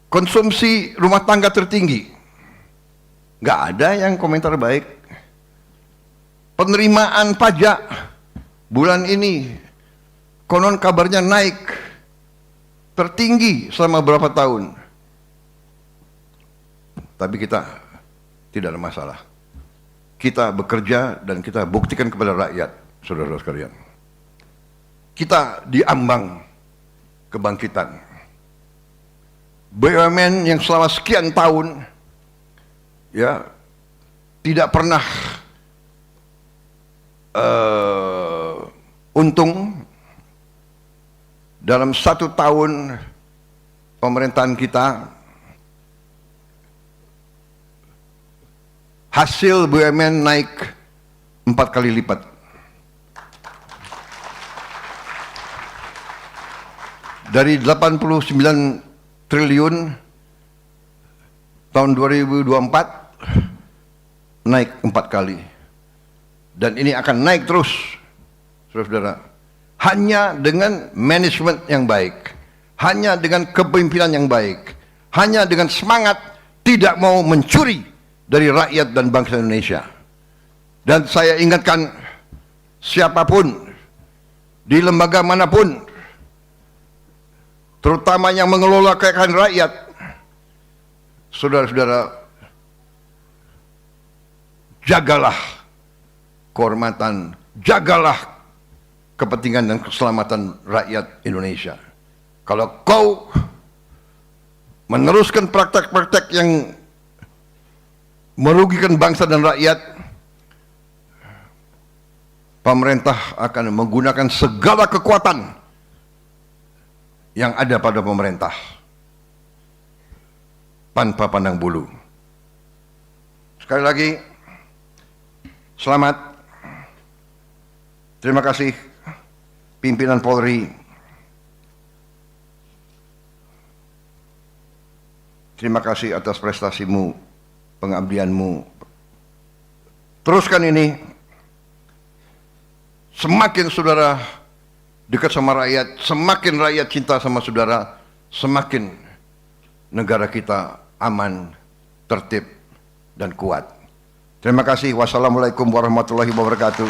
Konsumsi rumah tangga tertinggi, nggak ada yang komentar baik. Penerimaan pajak bulan ini konon kabarnya naik tertinggi selama berapa tahun. Tapi kita tidak ada masalah. Kita bekerja dan kita buktikan kepada rakyat, saudara-saudara sekalian. Kita diambang kebangkitan. BUMN yang selama sekian tahun ya tidak pernah untung, dalam 1 tahun pemerintahan kita hasil BUMN naik 4 kali lipat. Dari 89 triliun tahun 2024 naik 4 kali. Dan ini akan naik terus, saudara-saudara. Hanya dengan manajemen yang baik, hanya dengan kepemimpinan yang baik, hanya dengan semangat tidak mau mencuri dari rakyat dan bangsa Indonesia. Dan saya ingatkan, siapapun di lembaga manapun, terutama yang mengelola kekayaan rakyat, saudara-saudara, jagalah kehormatan, jagalah kepentingan dan keselamatan rakyat Indonesia. Kalau kau meneruskan praktek-praktek yang merugikan bangsa dan rakyat, pemerintah akan menggunakan segala kekuatan yang ada pada pemerintah tanpa pandang bulu. Sekali lagi, selamat. Terima kasih pimpinan Polri. Terima kasih atas prestasimu, pengabdianmu. Teruskan ini. Semakin saudara dekat sama rakyat, semakin rakyat cinta sama saudara, semakin negara kita aman, tertib, dan kuat. Terima kasih. Wassalamualaikum warahmatullahi wabarakatuh.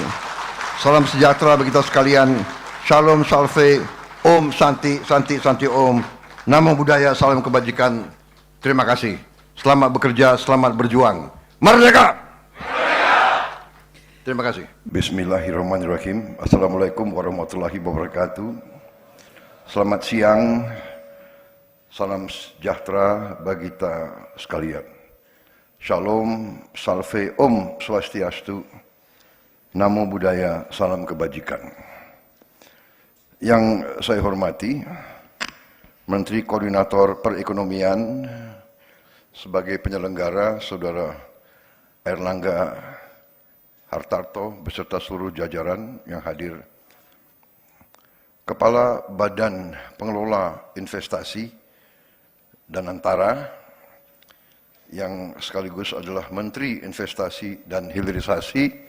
Salam sejahtera bagi kita sekalian. Shalom, salve, om, santi, santi, santi, om. Namo Buddhaya, salam kebajikan. Terima kasih. Selamat bekerja, selamat berjuang. Merdeka! Terima kasih. Bismillahirrahmanirrahim. Assalamualaikum warahmatullahi wabarakatuh. Selamat siang. Salam sejahtera bagi kita sekalian. Shalom, salve, om, swastiastu. Namo Buddhaya, salam kebajikan. Yang saya hormati, Menteri Koordinator Perekonomian sebagai penyelenggara, Saudara Airlangga Hartarto beserta seluruh jajaran yang hadir, Kepala Badan Pengelola Investasi dan Antara yang sekaligus adalah Menteri Investasi dan Hilirisasi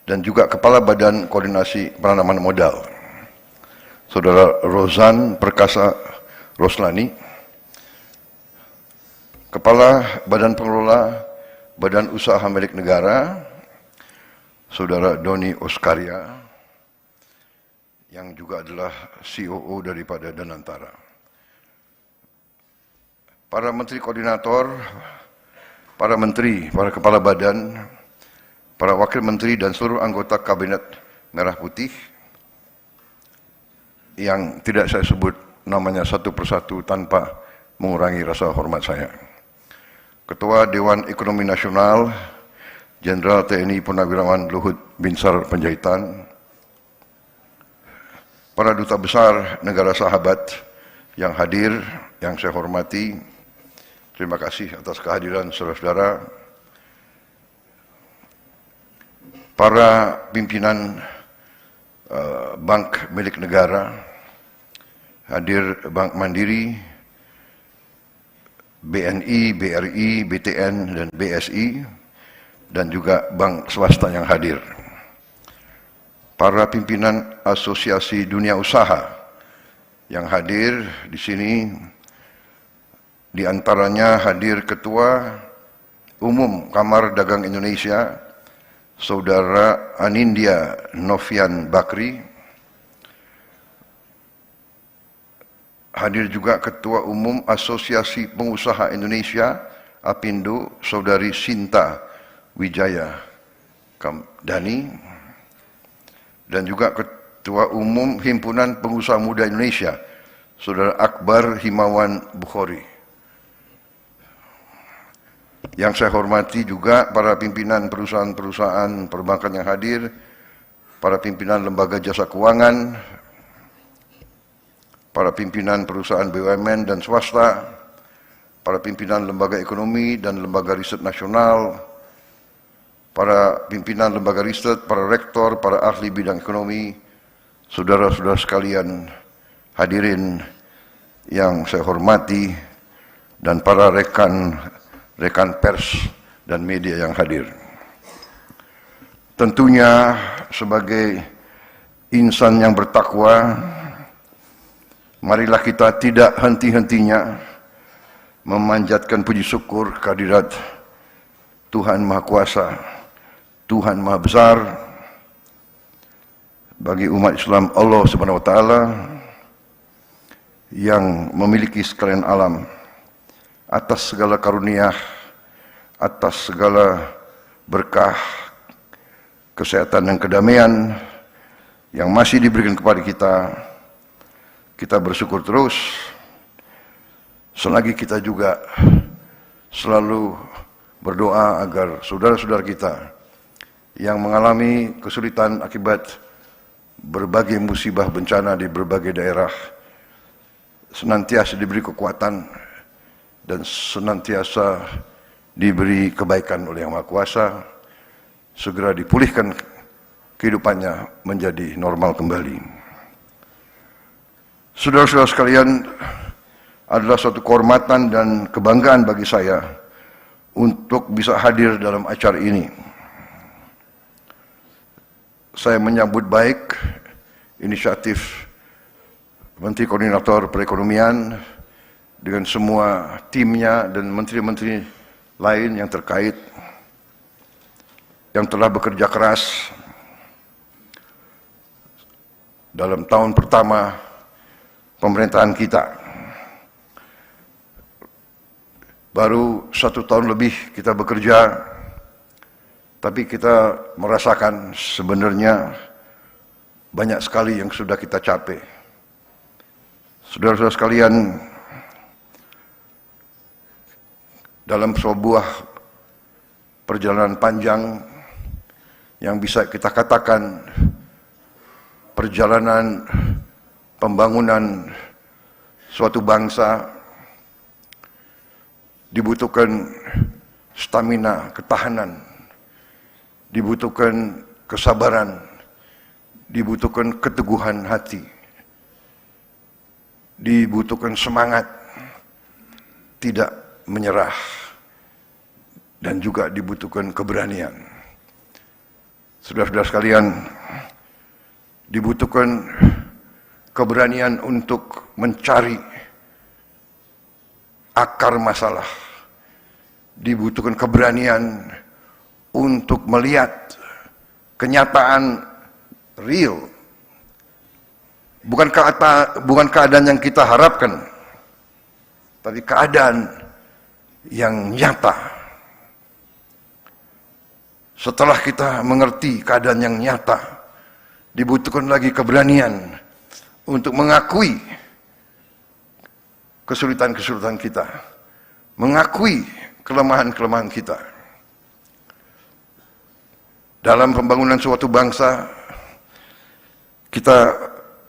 dan juga Kepala Badan Koordinasi Penanaman Modal, Saudara Rozan Perkasa Roslani, Kepala Badan Pengelola Badan Usaha Milik Negara, Saudara Doni Oskaria, yang juga adalah COO daripada Danantara. Para Menteri Koordinator, para Menteri, para Kepala Badan, para wakil menteri dan seluruh anggota Kabinet Merah Putih yang tidak saya sebut namanya satu persatu tanpa mengurangi rasa hormat saya. Ketua Dewan Ekonomi Nasional, Jenderal TNI Purnawirawan Luhut Binsar Panjaitan, para duta besar negara sahabat yang hadir, yang saya hormati, terima kasih atas kehadiran saudara-saudara, para pimpinan bank milik negara, hadir Bank Mandiri, BNI, BRI, BTN, dan BSI, dan juga bank swasta yang hadir. Para pimpinan Asosiasi Dunia Usaha yang hadir di sini, di antaranya hadir Ketua Umum Kamar Dagang Indonesia, Saudara Anindya Novian Bakri. Hadir juga Ketua Umum Asosiasi Pengusaha Indonesia, APindo, Saudari Sinta Wijaya Kamdani. Dan juga Ketua Umum Himpunan Pengusaha Muda Indonesia, Saudara Akbar Himawan Bukhari. Yang saya hormati juga para pimpinan perusahaan-perusahaan perbankan yang hadir, para pimpinan lembaga jasa keuangan, para pimpinan perusahaan BUMN dan swasta, para pimpinan lembaga ekonomi dan lembaga riset nasional, para pimpinan lembaga riset, para rektor, para ahli bidang ekonomi, saudara-saudara sekalian hadirin yang saya hormati, dan para rekan pers dan media yang hadir. Tentunya sebagai insan yang bertakwa, marilah kita tidak henti-hentinya memanjatkan puji syukur kehadirat Tuhan Maha Kuasa, Tuhan Maha Besar, bagi umat Islam Allah Subhanahu wa taala yang memiliki sekalian alam, atas segala karunia, atas segala berkah, kesehatan dan kedamaian yang masih diberikan kepada kita. Kita bersyukur terus, selagi kita juga selalu berdoa agar saudara-saudara kita yang mengalami kesulitan akibat berbagai musibah bencana di berbagai daerah senantiasa diberi kekuatan dan senantiasa diberi kebaikan oleh Yang Maha Kuasa, segera dipulihkan kehidupannya menjadi normal kembali. Saudara-saudara sekalian, adalah suatu kehormatan dan kebanggaan bagi saya untuk bisa hadir dalam acara ini. Saya menyambut baik inisiatif Menteri Koordinator Perekonomian dengan semua timnya dan menteri-menteri lain yang terkait, yang telah bekerja keras dalam tahun pertama pemerintahan kita. Baru 1 tahun lebih kita bekerja, tapi kita merasakan sebenarnya banyak sekali yang sudah kita capai. Saudara-saudara sekalian, dalam sebuah perjalanan panjang yang bisa kita katakan perjalanan pembangunan suatu bangsa, dibutuhkan stamina, ketahanan, dibutuhkan kesabaran, dibutuhkan keteguhan hati, dibutuhkan semangat, tidak menyerah, dan juga dibutuhkan keberanian. Saudara-saudara sekalian, dibutuhkan keberanian untuk mencari akar masalah, dibutuhkan keberanian untuk melihat kenyataan real, bukan keadaan yang kita harapkan, tapi keadaan yang nyata. Setelah kita mengerti keadaan yang nyata, dibutuhkan lagi keberanian untuk mengakui kesulitan-kesulitan kita, mengakui kelemahan-kelemahan kita. Dalam pembangunan suatu bangsa, kita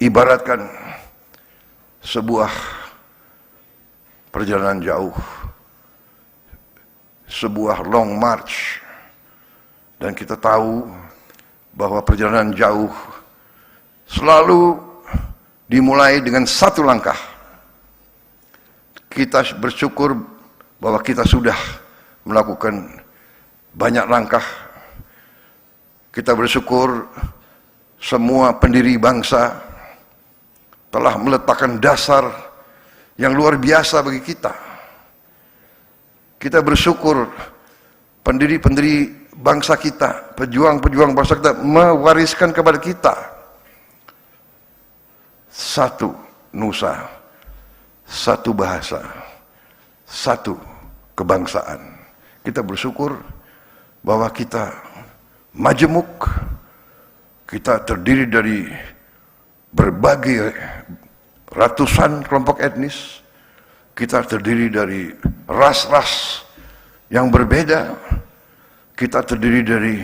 ibaratkan sebuah perjalanan jauh, sebuah long march, dan kita tahu bahwa perjalanan jauh selalu dimulai dengan satu langkah. Kita bersyukur bahwa kita sudah melakukan banyak langkah. Kita bersyukur semua pendiri bangsa telah meletakkan dasar yang luar biasa bagi kita. Kita bersyukur pendiri-pendiri bangsa kita, pejuang-pejuang bangsa kita mewariskan kepada kita satu nusa, satu bahasa, satu kebangsaan. Kita bersyukur bahwa kita majemuk, kita terdiri dari berbagai ratusan kelompok etnis, kita terdiri dari ras-ras yang berbeda, kita terdiri dari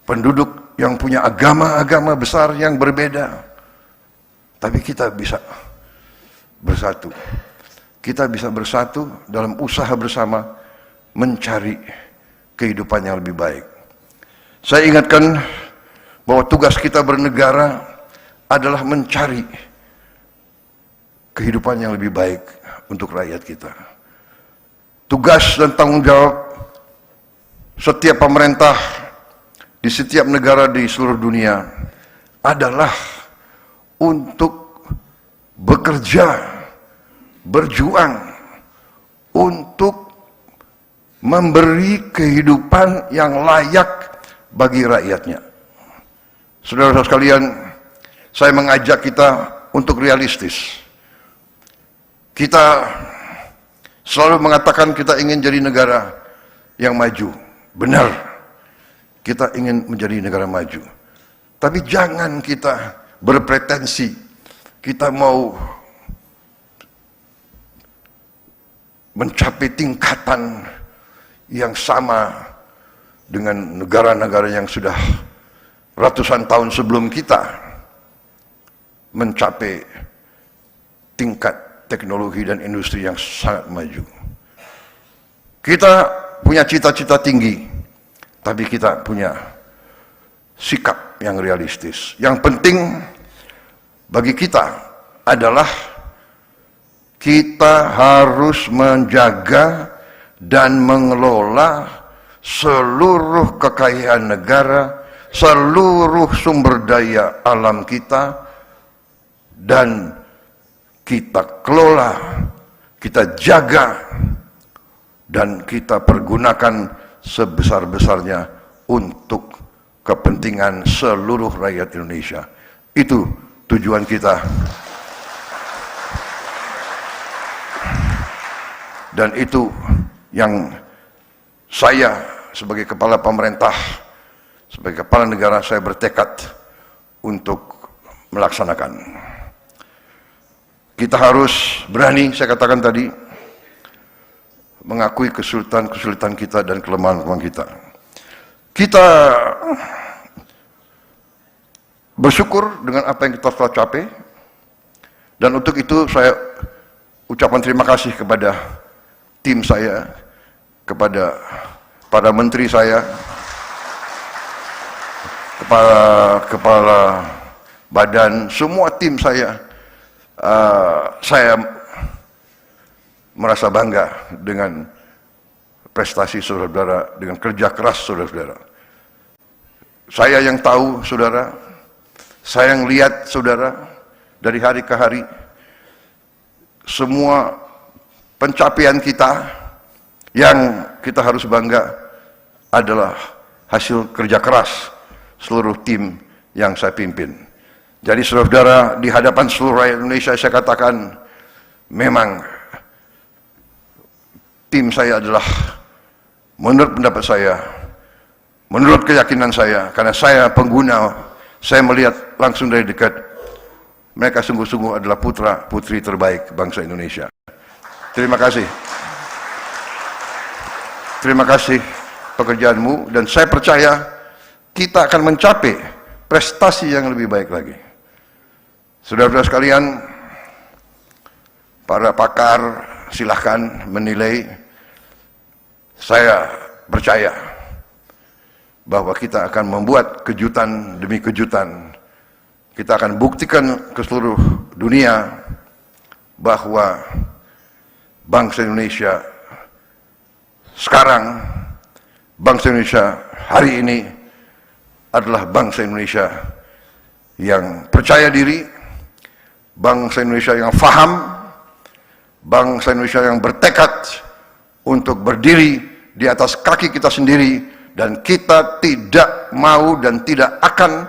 penduduk yang punya agama-agama besar yang berbeda, tapi kita bisa bersatu. Kita bisa bersatu dalam usaha bersama mencari kehidupan yang lebih baik. Saya ingatkan bahwa tugas kita bernegara adalah mencari kehidupan yang lebih baik untuk rakyat kita. Tugas dan tanggung jawab setiap pemerintah di setiap negara di seluruh dunia adalah untuk bekerja, berjuang untuk memberi kehidupan yang layak bagi rakyatnya. Saudara-saudara sekalian, saya mengajak kita untuk realistis. Kita selalu mengatakan kita ingin jadi negara yang maju. Benar, kita ingin menjadi negara maju. Tapi jangan kita berpretensi kita mau mencapai tingkatan yang sama dengan negara-negara yang sudah ratusan tahun sebelum kita mencapai tingkat teknologi dan industri yang sangat maju. Kita punya cita-cita tinggi, tapi kita punya sikap yang realistis. Yang penting bagi kita adalah kita harus menjaga dan mengelola seluruh kekayaan negara, seluruh sumber daya alam kita, dan kita kelola, kita jaga, dan kita pergunakan sebesar-besarnya untuk kepentingan seluruh rakyat Indonesia. Itu tujuan kita. Dan itu yang saya sebagai kepala pemerintah, sebagai kepala negara, saya bertekad untuk melaksanakan. Kita harus berani, saya katakan tadi, mengakui kesulitan-kesulitan kita dan kelemahan-kelemahan kita. Kita bersyukur dengan apa yang kita telah capai, dan untuk itu saya ucapkan terima kasih kepada tim saya, kepada para menteri saya, kepala badan, semua tim saya. Saya merasa bangga dengan prestasi saudara-saudara, dengan kerja keras saudara-saudara. Saya yang tahu saudara, saya yang lihat saudara dari hari ke hari, semua pencapaian kita yang kita harus bangga adalah hasil kerja keras seluruh tim yang saya pimpin. Jadi saudara-saudara, di hadapan seluruh rakyat Indonesia saya katakan, memang tim saya adalah, menurut pendapat saya, Menurut keyakinan saya, karena saya pengguna, saya melihat langsung dari dekat, mereka sungguh-sungguh adalah putra-putri terbaik bangsa Indonesia. Terima kasih. Terima kasih pekerjaanmu, dan saya percaya kita akan mencapai prestasi yang lebih baik lagi. Saudara-saudara sekalian, para pakar silahkan menilai. Saya percaya bahwa kita akan membuat kejutan demi kejutan. Kita akan buktikan ke seluruh dunia bahwa bangsa Indonesia sekarang, bangsa Indonesia hari ini adalah bangsa Indonesia yang percaya diri, bangsa Indonesia yang faham, bangsa Indonesia yang bertekad untuk berdiri di atas kaki kita sendiri, dan kita tidak mau dan tidak akan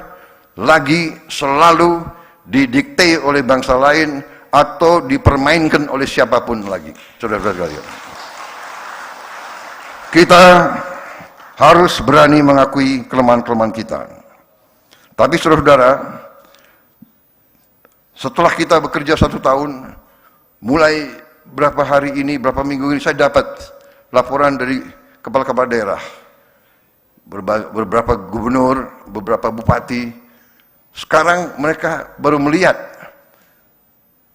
lagi selalu didikte oleh bangsa lain atau dipermainkan oleh siapapun lagi. Saudara-saudara sekalian, kita harus berani mengakui kelemahan-kelemahan kita. Tapi saudara-saudara, setelah kita bekerja 1 tahun, mulai berapa hari ini, berapa minggu ini, saya dapat laporan dari kepala-kepala daerah, beberapa gubernur, beberapa bupati. Sekarang mereka baru melihat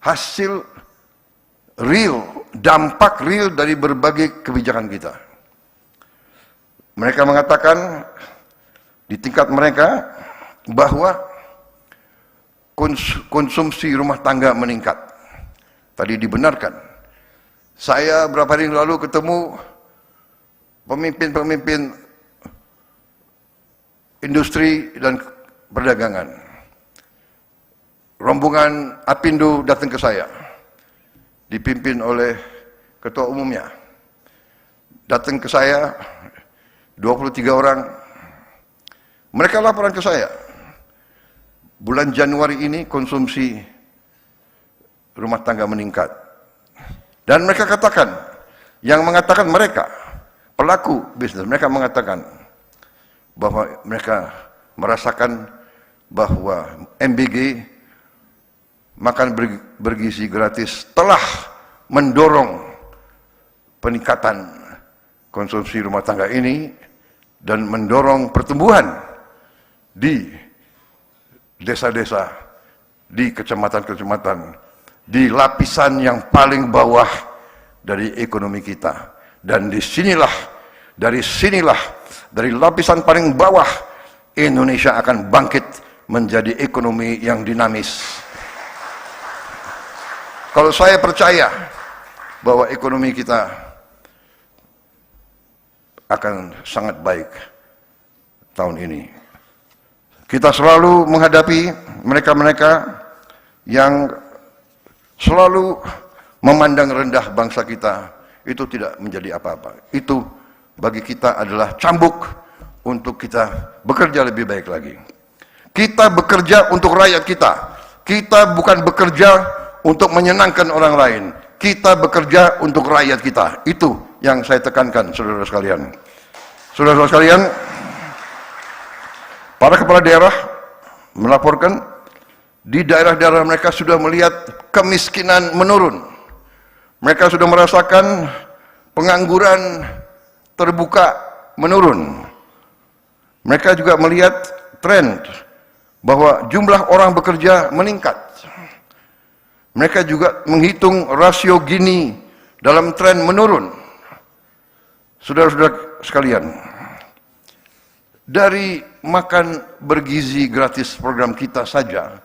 hasil real, dampak real dari berbagai kebijakan kita. Mereka mengatakan di tingkat mereka bahwa konsumsi rumah tangga meningkat. Tadi dibenarkan. Saya beberapa hari lalu ketemu pemimpin-pemimpin industri dan perdagangan. Rombongan Apindo datang ke saya, dipimpin oleh ketua umumnya. Datang ke saya 23 orang. Mereka laporan ke saya, bulan Januari ini konsumsi rumah tangga meningkat. Dan mereka katakan, yang mengatakan mereka, pelaku bisnis, mereka mengatakan bahwa mereka merasakan bahwa MBG, makan bergizi gratis, telah mendorong peningkatan konsumsi rumah tangga ini dan mendorong pertumbuhan di desa-desa, di kecamatan-kecamatan, di lapisan yang paling bawah dari ekonomi kita. Dan dari sinilah, dari lapisan paling bawah, Indonesia akan bangkit menjadi ekonomi yang dinamis. Kalau saya percaya bahwa ekonomi kita akan sangat baik tahun ini. Kita selalu menghadapi mereka-mereka yang selalu memandang rendah bangsa kita. Itu tidak menjadi apa-apa. Itu bagi kita adalah cambuk untuk kita bekerja lebih baik lagi. Kita bekerja untuk rakyat kita. Kita bukan bekerja untuk menyenangkan orang lain. Kita bekerja untuk rakyat kita. Itu yang saya tekankan, saudara-saudara sekalian. Saudara-saudara sekalian, para kepala daerah melaporkan di daerah-daerah mereka sudah melihat kemiskinan menurun. Mereka sudah merasakan pengangguran terbuka menurun. Mereka juga melihat tren bahwa jumlah orang bekerja meningkat. Mereka juga menghitung rasio Gini dalam tren menurun. Saudara-saudara sekalian, dari makan bergizi gratis program kita saja,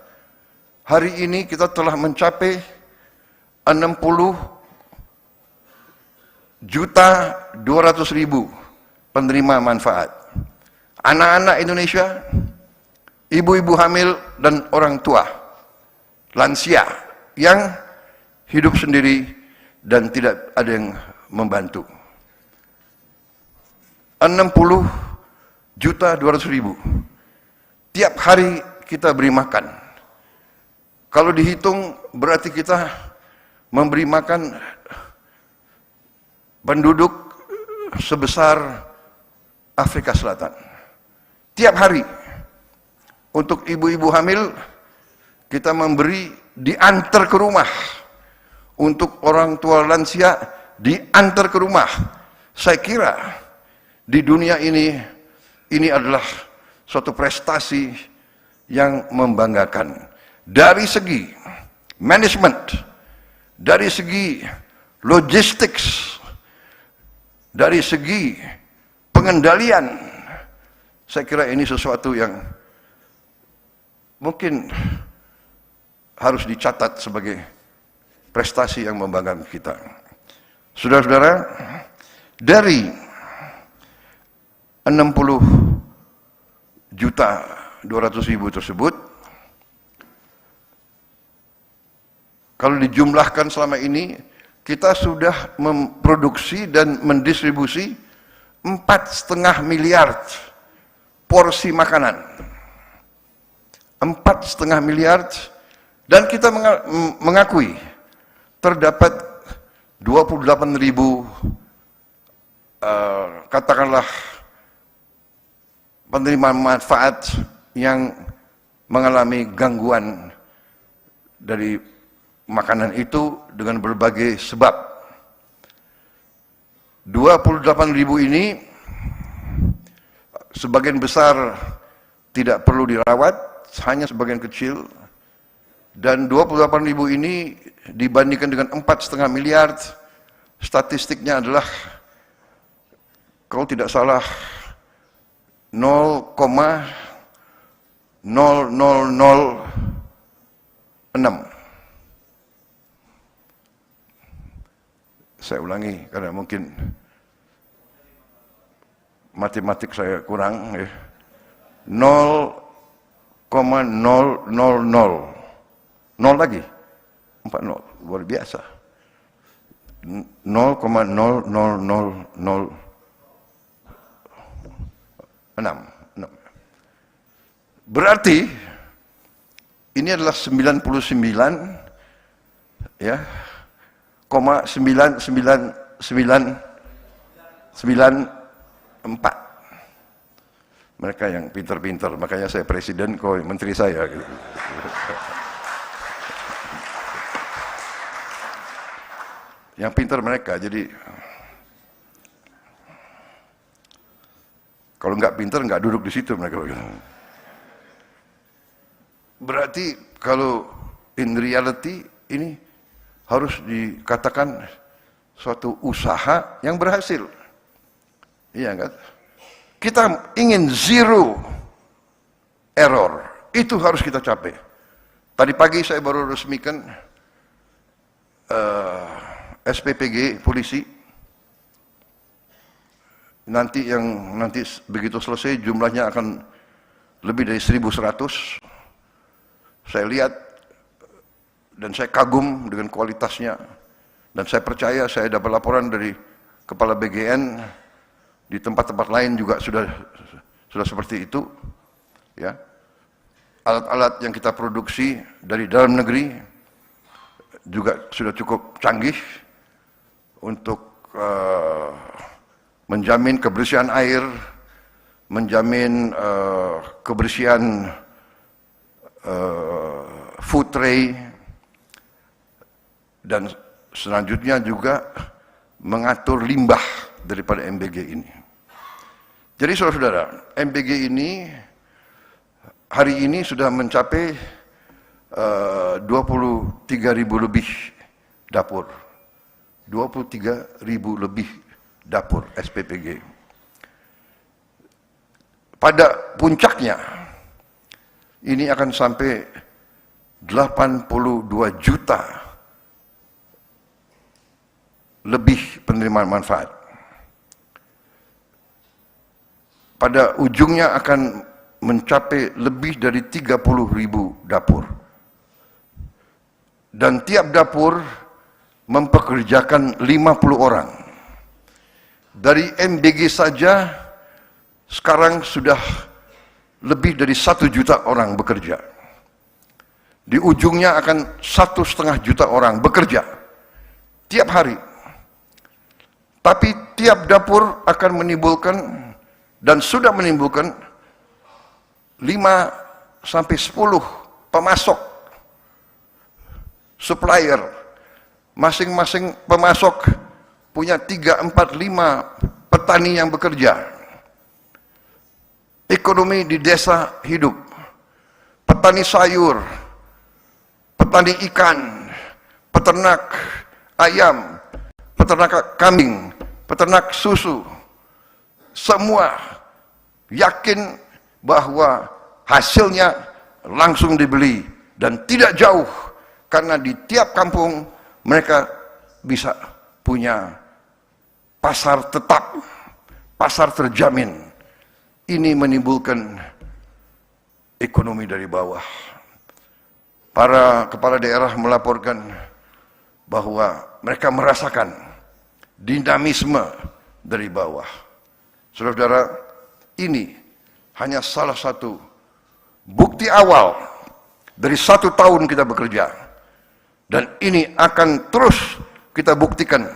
hari ini kita telah mencapai 60.200.000 penerima manfaat. Anak-anak Indonesia, ibu-ibu hamil dan orang tua, lansia yang hidup sendiri dan tidak ada yang membantu. 60.200.000 tiap hari kita beri makan. Kalau dihitung berarti kita memberi makan penduduk sebesar Afrika Selatan. Tiap hari untuk ibu-ibu hamil kita memberi diantar ke rumah. Untuk orang tua lansia diantar ke rumah. Saya kira di dunia ini adalah suatu prestasi yang membanggakan. Dari segi manajemen, dari segi logistik, dari segi pengendalian, saya kira ini sesuatu yang mungkin harus dicatat sebagai prestasi yang membanggakan kita. Saudara-saudara, dari 60.200.000 tersebut, kalau dijumlahkan selama ini, kita sudah memproduksi dan mendistribusi 4,5 miliar porsi makanan. 4,5 miliar, dan kita mengakui terdapat 28.000 katakanlah penerima manfaat yang mengalami gangguan dari makanan itu dengan berbagai sebab. 28.000 ini sebagian besar tidak perlu dirawat, hanya sebagian kecil. Dan 28.000 ini dibandingkan dengan 4,5 miliar, statistiknya adalah kalau tidak salah 0,0006. Saya ulangi karena mungkin matematik saya kurang ya. 0,000 nol lagi 40, luar biasa. 0,00006. Berarti ini adalah 99 ya, 99994. Mereka yang pintar-pintar, makanya saya presiden, kau menteri saya gitu. Yang pintar mereka, jadi kalau nggak pintar nggak duduk di situ mereka. Berarti kalau in reality ini harus dikatakan suatu usaha yang berhasil. Iya kan? Kita ingin zero error, itu harus kita capai. Tadi pagi saya baru resmikan SPPG polisi. Nanti begitu selesai jumlahnya akan lebih dari 1.100. Saya lihat dan saya kagum dengan kualitasnya, dan saya percaya, saya dapat laporan dari Kepala BGN di tempat-tempat lain juga sudah seperti itu ya. Alat-alat yang kita produksi dari dalam negeri juga sudah cukup canggih untuk menjamin kebersihan air, menjamin kebersihan food tray, dan selanjutnya juga mengatur limbah daripada MBG ini. Jadi saudara-saudara, MBG ini hari ini sudah mencapai 23.000 lebih dapur. 23.000 lebih dapur SPPG. Pada puncaknya ini akan sampai 82 juta lebih penerimaan manfaat. Pada ujungnya akan mencapai lebih dari 30.000 dapur. Dan tiap dapur mempekerjakan 50 orang. Dari MBG saja sekarang sudah lebih dari 1 juta orang bekerja. Di ujungnya akan 1,5 juta orang bekerja tiap hari. Tapi tiap dapur akan menimbulkan dan sudah menimbulkan sampai 10 pemasok, supplier. Masing-masing pemasok punya 3, 4, 5 petani yang bekerja. Ekonomi di desa hidup. Petani sayur, petani ikan, peternak ayam, peternak kambing, peternak susu. Semua yakin bahwa hasilnya langsung dibeli dan tidak jauh, karena di tiap kampung mereka bisa punya pasar tetap, pasar terjamin. Ini menimbulkan ekonomi dari bawah. Para kepala daerah melaporkan bahwa mereka merasakan dinamisme dari bawah. Saudara-saudara, ini hanya salah satu bukti awal dari 1 tahun kita bekerja. Dan ini akan terus kita buktikan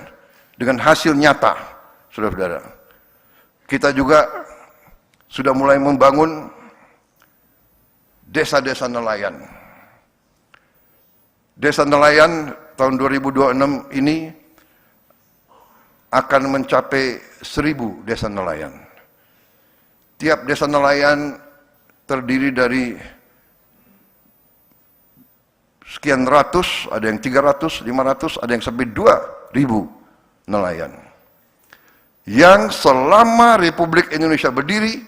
dengan hasil nyata, saudara-saudara. Kita juga sudah mulai membangun desa-desa nelayan. Desa nelayan tahun 2026 ini akan mencapai 1000 desa nelayan. Tiap desa nelayan terdiri dari sekian ratus, ada yang 300, 500, ada yang sampai 2000 nelayan. Yang selama Republik Indonesia berdiri,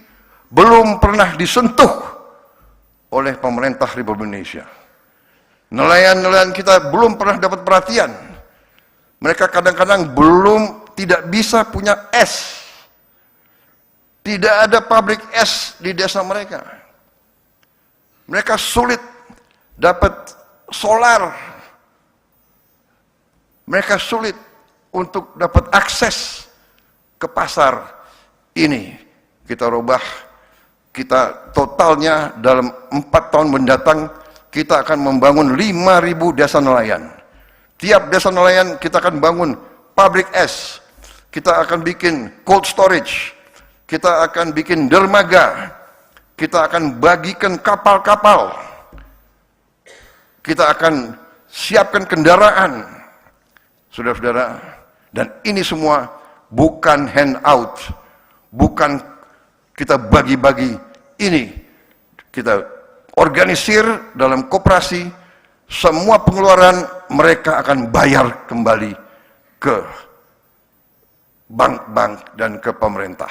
belum pernah disentuh oleh pemerintah Republik Indonesia. Nelayan-nelayan kita belum pernah dapat perhatian. Mereka kadang-kadang tidak bisa punya es. Tidak ada pabrik es di desa mereka. Mereka sulit dapat solar. Mereka sulit untuk dapat akses ke pasar ini. Kita rubah, kita totalnya dalam 4 tahun mendatang, kita akan membangun 5.000 desa nelayan. Tiap desa nelayan kita akan bangun pabrik es. Kita akan bikin cold storage. Kita akan bikin dermaga. Kita akan bagikan kapal-kapal. Kita akan siapkan kendaraan. Saudara-saudara, dan ini semua bukan handout. Bukan kita bagi-bagi. Ini kita organisir dalam koperasi, semua pengeluaran mereka akan bayar kembali ke bank-bank dan ke pemerintah.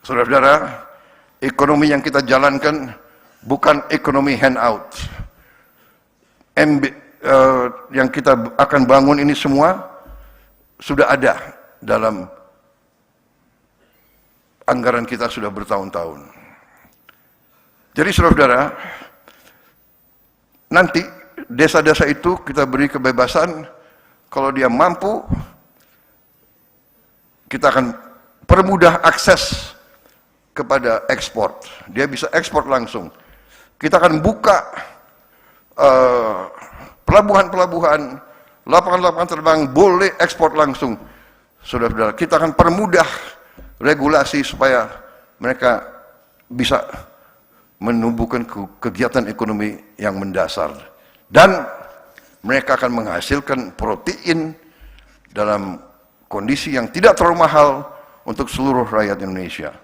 Saudara-saudara, ekonomi yang kita jalankan bukan ekonomi handout. Yang kita akan bangun ini semua sudah ada dalam anggaran kita sudah bertahun-tahun. Jadi saudara-saudara, nanti desa-desa itu kita beri kebebasan, kalau dia mampu, kita akan permudah akses kepada ekspor. Dia bisa ekspor langsung. Kita akan buka pelabuhan-pelabuhan, lapangan-lapangan terbang boleh ekspor langsung. Saudara-saudara, kita akan permudah regulasi supaya mereka bisa menumbuhkan kegiatan ekonomi yang mendasar. Dan mereka akan menghasilkan protein dalam kondisi yang tidak terlalu mahal untuk seluruh rakyat Indonesia.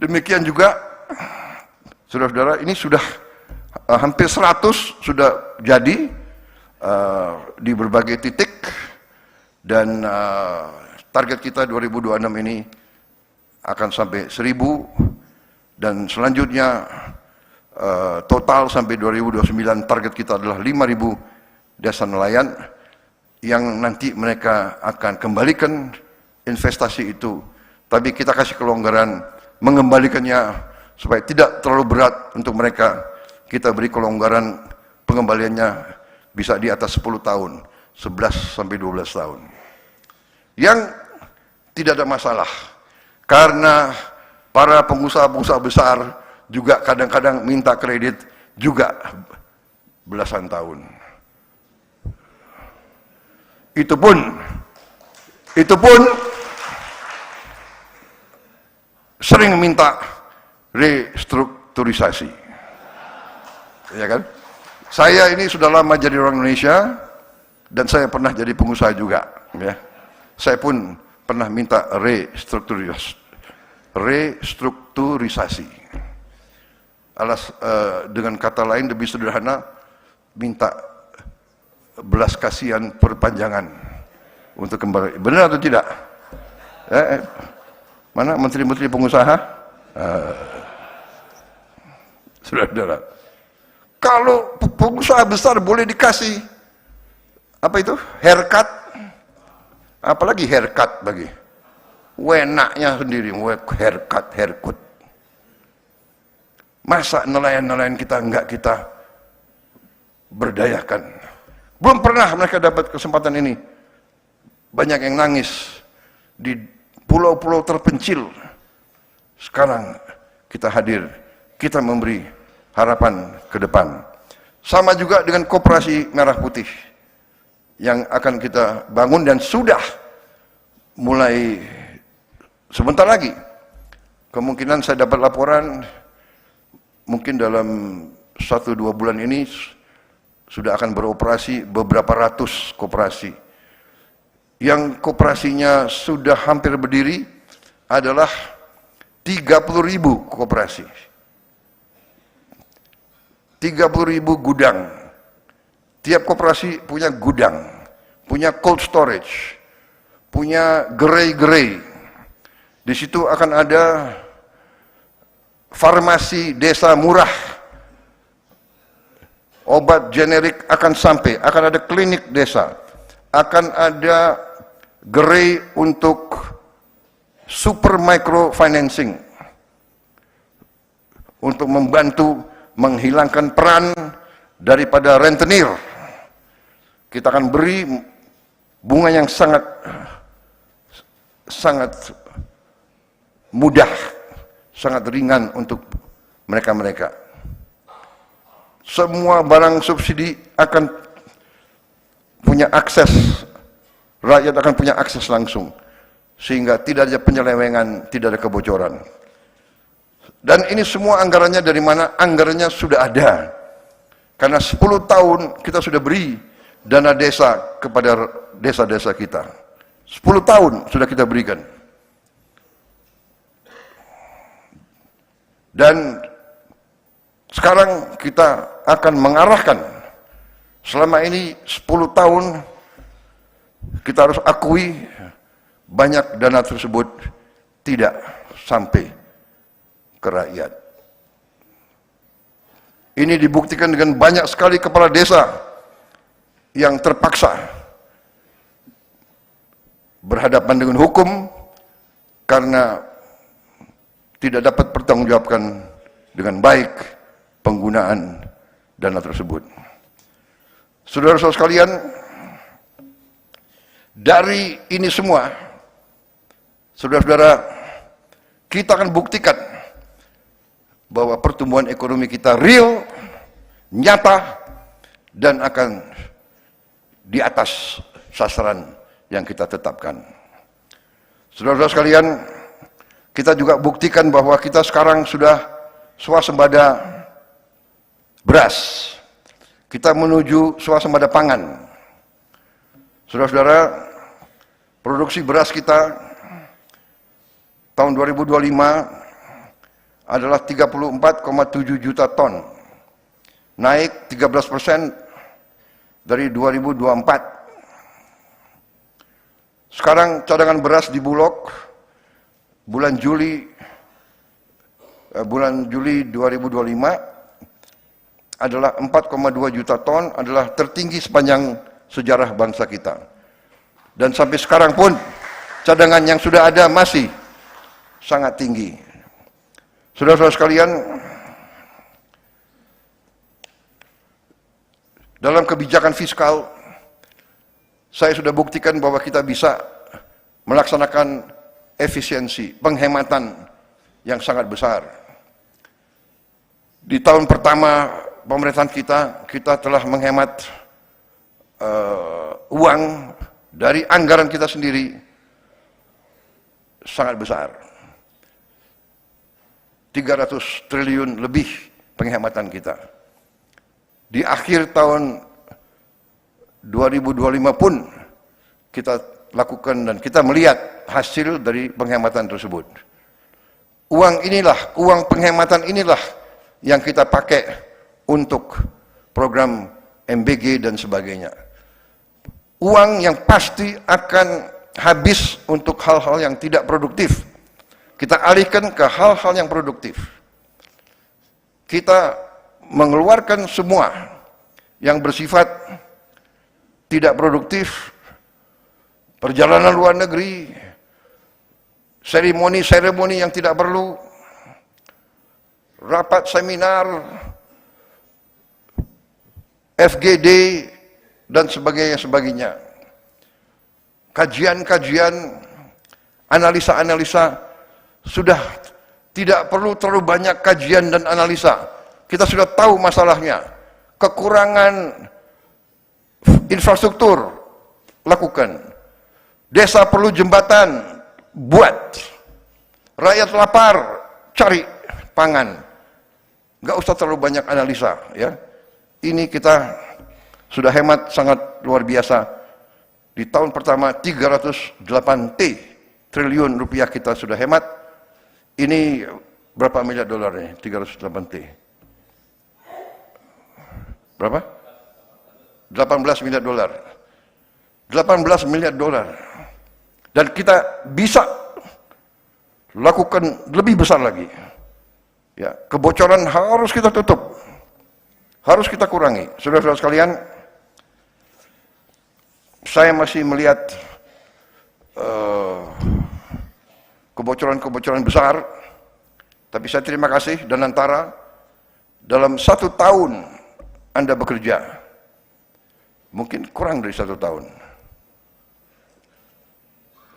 Demikian juga, saudara-saudara, ini sudah hampir 100 sudah jadi di berbagai titik, dan target kita 2026 ini akan sampai 1000, dan selanjutnya total sampai 2029 target kita adalah 5.000 desa nelayan yang nanti mereka akan kembalikan investasi itu, tapi kita kasih kelonggaran mengembalikannya supaya tidak terlalu berat untuk mereka. Kita beri kelonggaran pengembaliannya bisa di atas 10 tahun, 11 sampai 12 tahun. Yang tidak ada masalah, karena para pengusaha-pengusaha besar juga kadang-kadang minta kredit juga belasan tahun. Itu pun sering minta restrukturisasi. Ya kan? Saya ini sudah lama jadi orang Indonesia dan saya pernah jadi pengusaha juga, ya. Saya pun pernah minta restrukturisasi. Dengan kata lain lebih sederhana, minta belas kasihan perpanjangan untuk kembali. Benar atau tidak? Mana menteri-menteri pengusaha? Saudara-saudara, kalau pengusaha besar boleh dikasih apa itu? Haircut. Apalagi haircut bagi wenaknya sendiri, haircut. Masa nelayan-nelayan kita enggak kita berdayakan? Belum pernah mereka dapat kesempatan ini. Banyak yang nangis di pulau-pulau terpencil. Sekarang kita hadir, kita memberi harapan ke depan. Sama juga dengan Koperasi Merah Putih yang akan kita bangun dan sudah mulai sebentar lagi. Kemungkinan saya dapat laporan mungkin dalam 1-2 bulan ini sudah akan beroperasi beberapa ratus koperasi. Yang koperasinya sudah hampir berdiri adalah 30.000 koperasi. 30.000 gudang. Tiap koperasi punya gudang, punya cold storage, punya gerai-gerai. Di situ akan ada farmasi desa murah. Obat generik akan sampai, akan ada klinik desa, akan ada gerai untuk super micro financing untuk membantu menghilangkan peran daripada rentenir. Kita akan beri bunga yang sangat mudah, sangat ringan untuk mereka-mereka. Semua barang subsidi akan punya akses, rakyat akan punya akses langsung, sehingga tidak ada penyelewengan, tidak ada kebocoran. Dan ini semua anggarannya dari mana? Anggarannya sudah ada. Karena 10 tahun kita sudah beri dana desa kepada desa-desa kita. 10 tahun sudah kita berikan. Dan sekarang kita akan mengarahkan. Selama ini 10 tahun kita harus akui banyak dana tersebut tidak sampai ke rakyat. Ini dibuktikan dengan banyak sekali kepala desa yang terpaksa berhadapan dengan hukum karena tidak dapat pertanggungjawabkan dengan baik penggunaan dana tersebut. Saudara-saudara sekalian, dari ini semua, saudara-saudara, kita akan buktikan bahwa pertumbuhan ekonomi kita real, nyata, dan akan di atas sasaran yang kita tetapkan. Saudara-saudara sekalian, kita juga buktikan bahwa kita sekarang sudah swasembada beras. Kita menuju swasembada pangan. Saudara-saudara, produksi beras kita tahun 2025 adalah 34,7 juta ton. Naik 13% dari 2024. Sekarang cadangan beras di Bulog bulan Juli 2025 adalah 4,2 juta ton, adalah tertinggi sepanjang sejarah bangsa kita. Dan sampai sekarang pun cadangan yang sudah ada masih sangat tinggi. Saudara-saudara sekalian, dalam kebijakan fiskal, saya sudah buktikan bahwa kita bisa melaksanakan efisiensi, penghematan yang sangat besar. Di tahun pertama pemerintahan kita telah menghemat uang dari anggaran kita sendiri sangat besar. 300 triliun lebih penghematan kita. Di akhir tahun 2025 pun kita lakukan dan kita melihat hasil dari penghematan tersebut. Uang penghematan inilah yang kita pakai untuk program MBG dan sebagainya. Uang yang pasti akan habis untuk hal-hal yang tidak produktif. Kita alihkan ke hal-hal yang produktif. Kita mengeluarkan semua yang bersifat tidak produktif, perjalanan luar negeri, seremoni-seremoni yang tidak perlu, rapat seminar, FGD, dan sebagainya. Kajian-kajian, analisa-analisa, sudah tidak perlu terlalu banyak kajian dan analisa. Kita sudah tahu masalahnya. Kekurangan infrastruktur, lakukan. Desa perlu jembatan, buat. Rakyat lapar, cari pangan. Nggak usah terlalu banyak analisa, ya. Ini kita sudah hemat sangat luar biasa. Di tahun pertama 308 triliun rupiah kita sudah hemat. Ini berapa miliar dolar nih? 308 T. Berapa? 18 miliar dolar. 18 miliar dolar. Dan kita bisa lakukan lebih besar lagi. Ya, kebocoran harus kita tutup. Harus kita kurangi. Saudara-saudara sekalian, saya masih melihat kebocoran-kebocoran besar, tapi saya terima kasih dan antara dalam 1 tahun Anda bekerja, mungkin kurang dari 1 tahun,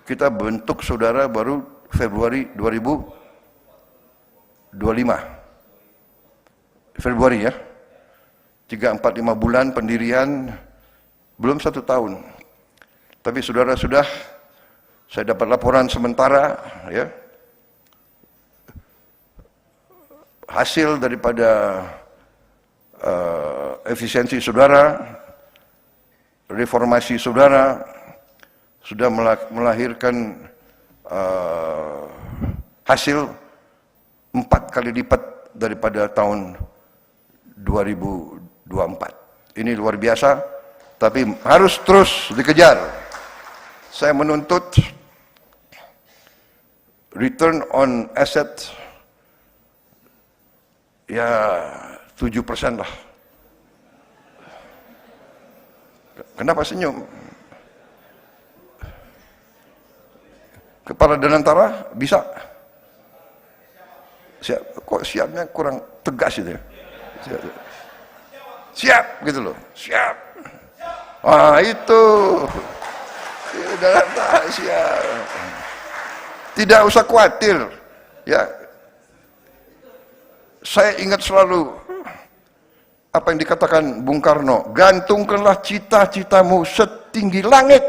kita bentuk saudara baru Februari 2025. Februari ya, 3-4-5 bulan pendirian, belum 1 tahun. Tapi saudara sudah, saya dapat laporan sementara, ya, hasil daripada efisiensi saudara, reformasi saudara, sudah melahirkan hasil 4 kali lipat daripada tahun 2024. Ini luar biasa, tapi harus terus dikejar. Saya menuntut return on asset ya 7% lah. Kenapa senyum? Kepala Danantara bisa? Siap. Kok siapnya kurang tegas itu ya? Siap gitu loh. Siap. Wah itu. Danantara siap. Tidak usah khawatir. Ya. Saya ingat selalu apa yang dikatakan Bung Karno, gantungkanlah cita-citamu setinggi langit.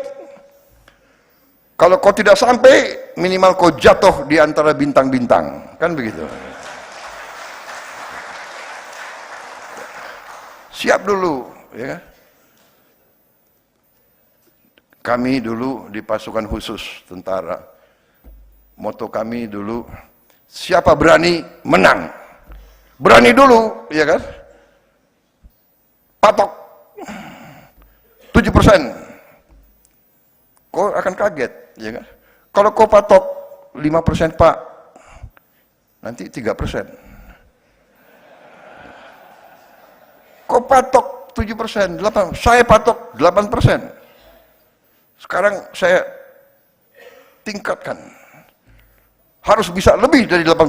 Kalau kau tidak sampai, minimal kau jatuh di antara bintang-bintang. Kan begitu. Siap dulu. Ya. Kami dulu di pasukan khusus tentara, moto kami dulu, siapa berani menang. Berani dulu, ya kan? Patok 7%. Kau akan kaget, ya kan? Kalau kau patok 5% Pak, nanti 3%. Kau patok 7%, 8%, saya patok 8%. Sekarang saya tingkatkan. Harus bisa lebih dari 8%.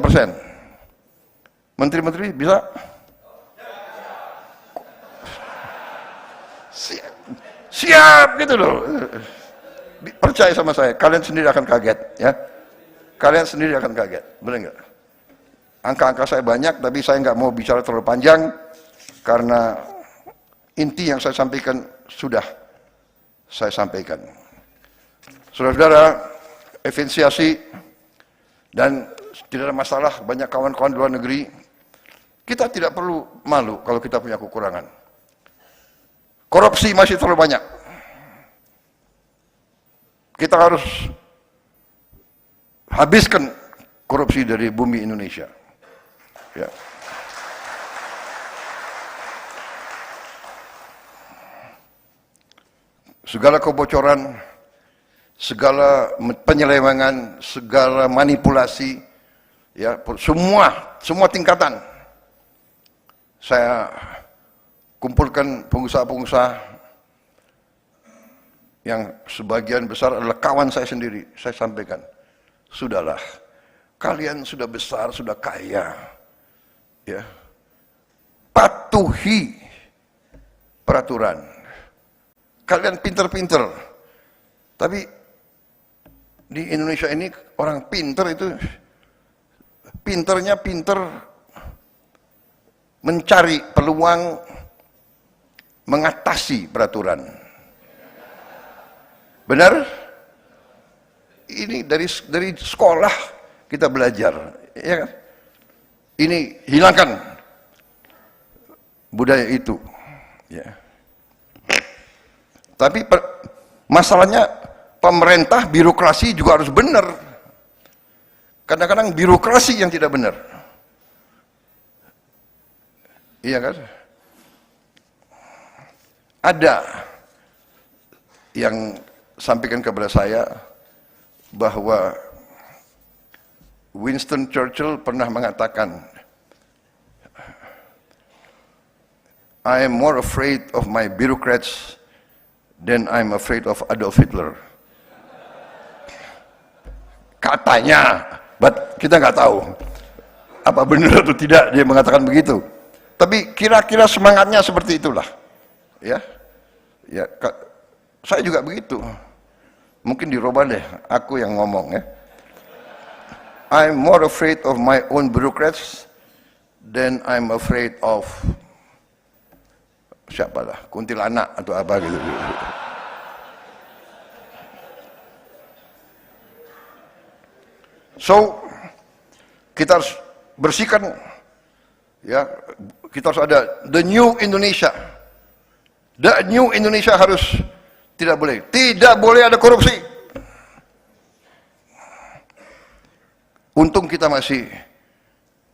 Menteri-menteri bisa? Siap gitu loh. Percaya sama saya, kalian sendiri akan kaget ya. Kalian sendiri akan kaget, benar nggak? Angka-angka saya banyak, tapi saya nggak mau bicara terlalu panjang karena inti yang saya sampaikan sudah saya sampaikan. Saudara-saudara, efisiensi dan tidak ada masalah, banyak kawan-kawan di luar negeri. Kita tidak perlu malu kalau kita punya kekurangan. Korupsi masih terlalu banyak. Kita harus habiskan korupsi dari bumi Indonesia. Ya. Segala kebocoran, segala penyelewengan, segala manipulasi, ya semua tingkatan. Saya kumpulkan pengusaha-pengusaha yang sebagian besar adalah kawan saya sendiri. Saya sampaikan, sudahlah, kalian sudah besar, sudah kaya, ya, patuhi peraturan. Kalian pinter-pinter, tapi di Indonesia ini orang pinter itu pinternya pinter mencari peluang mengatasi peraturan. Benar? Ini dari sekolah kita belajar, ya kan? Ini hilangkan budaya itu, ya. Tapi masalahnya pemerintah, birokrasi juga harus benar. Kadang-kadang birokrasi yang tidak benar. Iya kan? Ada yang sampaikan kepada saya bahwa Winston Churchill pernah mengatakan, I am more afraid of my bureaucrats then I'm afraid of Adolf Hitler. Katanya, but kita nggak tahu apa benar atau tidak dia mengatakan begitu. Tapi kira-kira semangatnya seperti itulah, ya. Ya, saya juga begitu. Mungkin dirubah deh, aku yang ngomong ya. I'm more afraid of my own bureaucrats than I'm afraid of siapalah, kuntilanak atau apa gitu. So, kita harus bersihkan, ya, kita harus ada the new Indonesia. The new Indonesia harus tidak boleh ada korupsi. Untung kita masih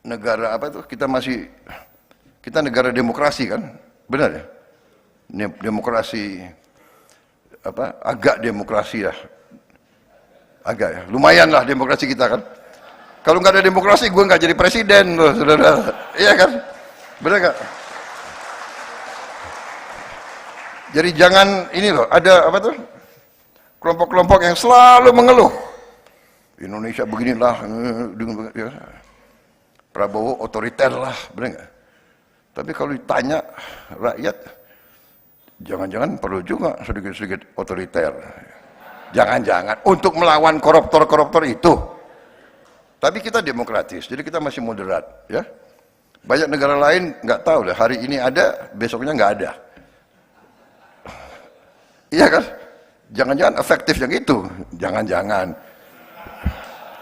negara apa itu? Kita negara demokrasi kan? Benar ya? Demokrasi apa? Agak demokrasi ya. Agak ya. Lumayan lah demokrasi kita kan. Kalau nggak ada demokrasi, gue nggak jadi presiden loh, saudara. Iya kan? Benar nggak? Jadi jangan ini loh, ada apa tuh? Kelompok-kelompok yang selalu mengeluh. Indonesia beginilah, ya. Prabowo otoriter lah, benar nggak? Tapi kalau ditanya rakyat, jangan-jangan perlu juga sedikit-sedikit otoriter. Jangan-jangan untuk melawan koruptor-koruptor itu. Tapi kita demokratis, jadi kita masih moderat, ya. Banyak negara lain nggak tahu lah, hari ini ada, besoknya nggak ada. Iya kan? Jangan-jangan efektif yang itu, jangan-jangan.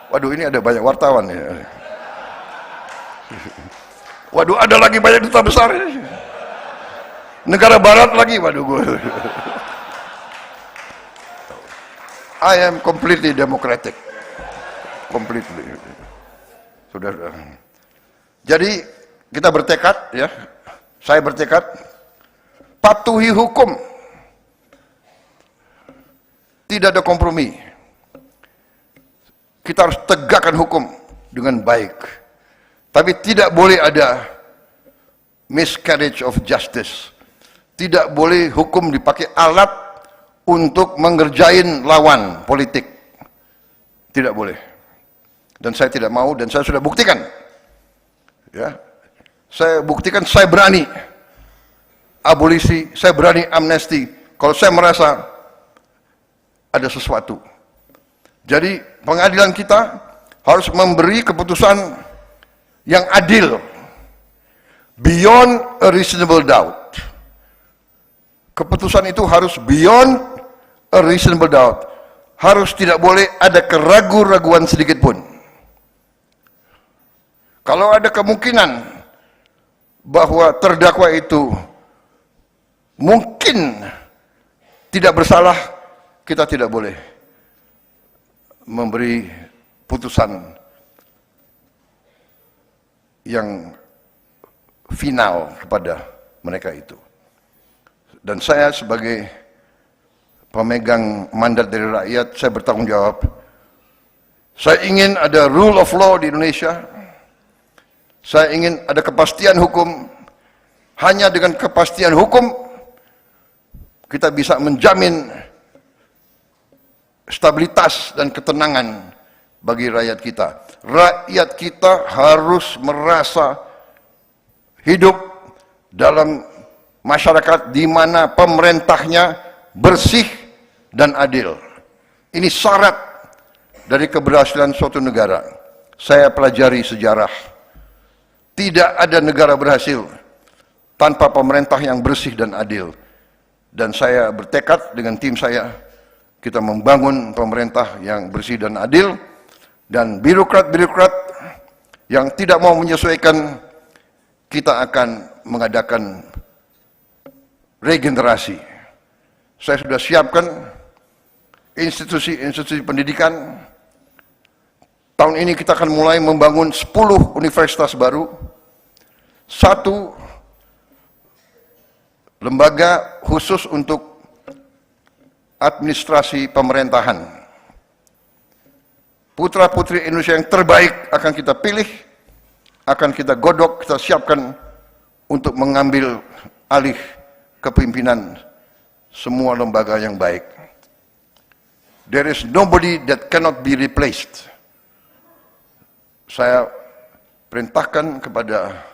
Waduh, ini ada banyak wartawan ya. Waduh, ada lagi banyak duta besar ini. Negara barat lagi, waduh gue. I am completely democratic. Completely. Sudah. Jadi kita bertekad, ya. Saya bertekad patuhi hukum. Tidak ada kompromi. Kita harus tegakkan hukum dengan baik. Tapi tidak boleh ada miscarriage of justice. Tidak boleh hukum dipakai alat untuk mengerjain lawan politik. Tidak boleh. Dan saya tidak mau, dan saya sudah buktikan. Ya, saya buktikan, saya berani abolisi, saya berani amnesti. Kalau saya merasa ada sesuatu. Jadi pengadilan kita harus memberi keputusan yang adil, beyond a reasonable doubt. Keputusan itu harus beyond a reasonable doubt. Harus tidak boleh ada keraguan-raguan sedikit pun. Kalau ada kemungkinan bahwa terdakwa itu mungkin tidak bersalah, kita tidak boleh memberi putusan yang final kepada mereka itu. Dan saya sebagai pemegang mandat dari rakyat, saya bertanggung jawab. Saya ingin ada rule of law di Indonesia. Saya ingin ada kepastian hukum. Hanya dengan kepastian hukum kita bisa menjamin stabilitas dan ketenangan bagi rakyat kita. Rakyat kita harus merasa hidup dalam masyarakat di mana pemerintahnya bersih dan adil. Ini syarat dari keberhasilan suatu negara. Saya pelajari sejarah. Tidak ada negara berhasil tanpa pemerintah yang bersih dan adil. Dan saya bertekad dengan tim saya, kita membangun pemerintah yang bersih dan adil, dan birokrat-birokrat yang tidak mau menyesuaikan, kita akan mengadakan regenerasi. Saya sudah siapkan institusi-institusi pendidikan. Tahun ini kita akan mulai membangun 10 universitas baru, 1 lembaga khusus untuk administrasi pemerintahan. Putra-putri Indonesia yang terbaik akan kita pilih, akan kita godok, kita siapkan untuk mengambil alih kepemimpinan semua lembaga yang baik. There is nobody that cannot be replaced. Saya perintahkan kepada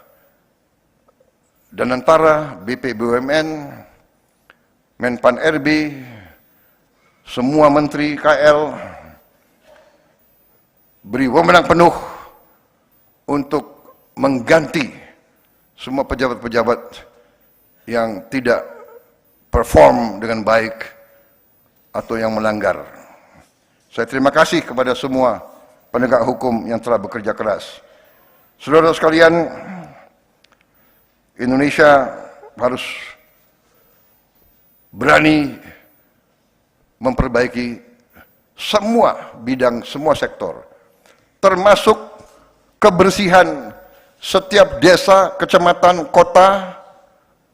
Danantara, BP BUMN, Menpan RB, semua menteri KL, beri wewenang penuh untuk mengganti semua pejabat-pejabat yang tidak perform dengan baik atau yang melanggar. Saya terima kasih kepada semua penegak hukum yang telah bekerja keras. Saudara sekalian, Indonesia harus berani memperbaiki semua bidang, semua sektor, termasuk kebersihan setiap desa, kecamatan, kota,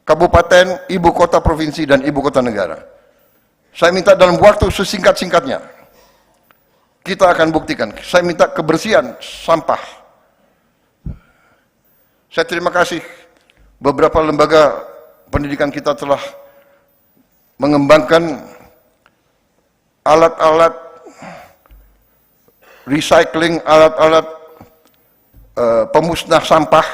kabupaten, ibu kota provinsi, dan ibu kota negara. Saya minta dalam waktu sesingkat-singkatnya, kita akan buktikan. Saya minta kebersihan sampah. Saya terima kasih beberapa lembaga pendidikan kita telah mengembangkan alat-alat recycling, alat-alat pemusnah sampah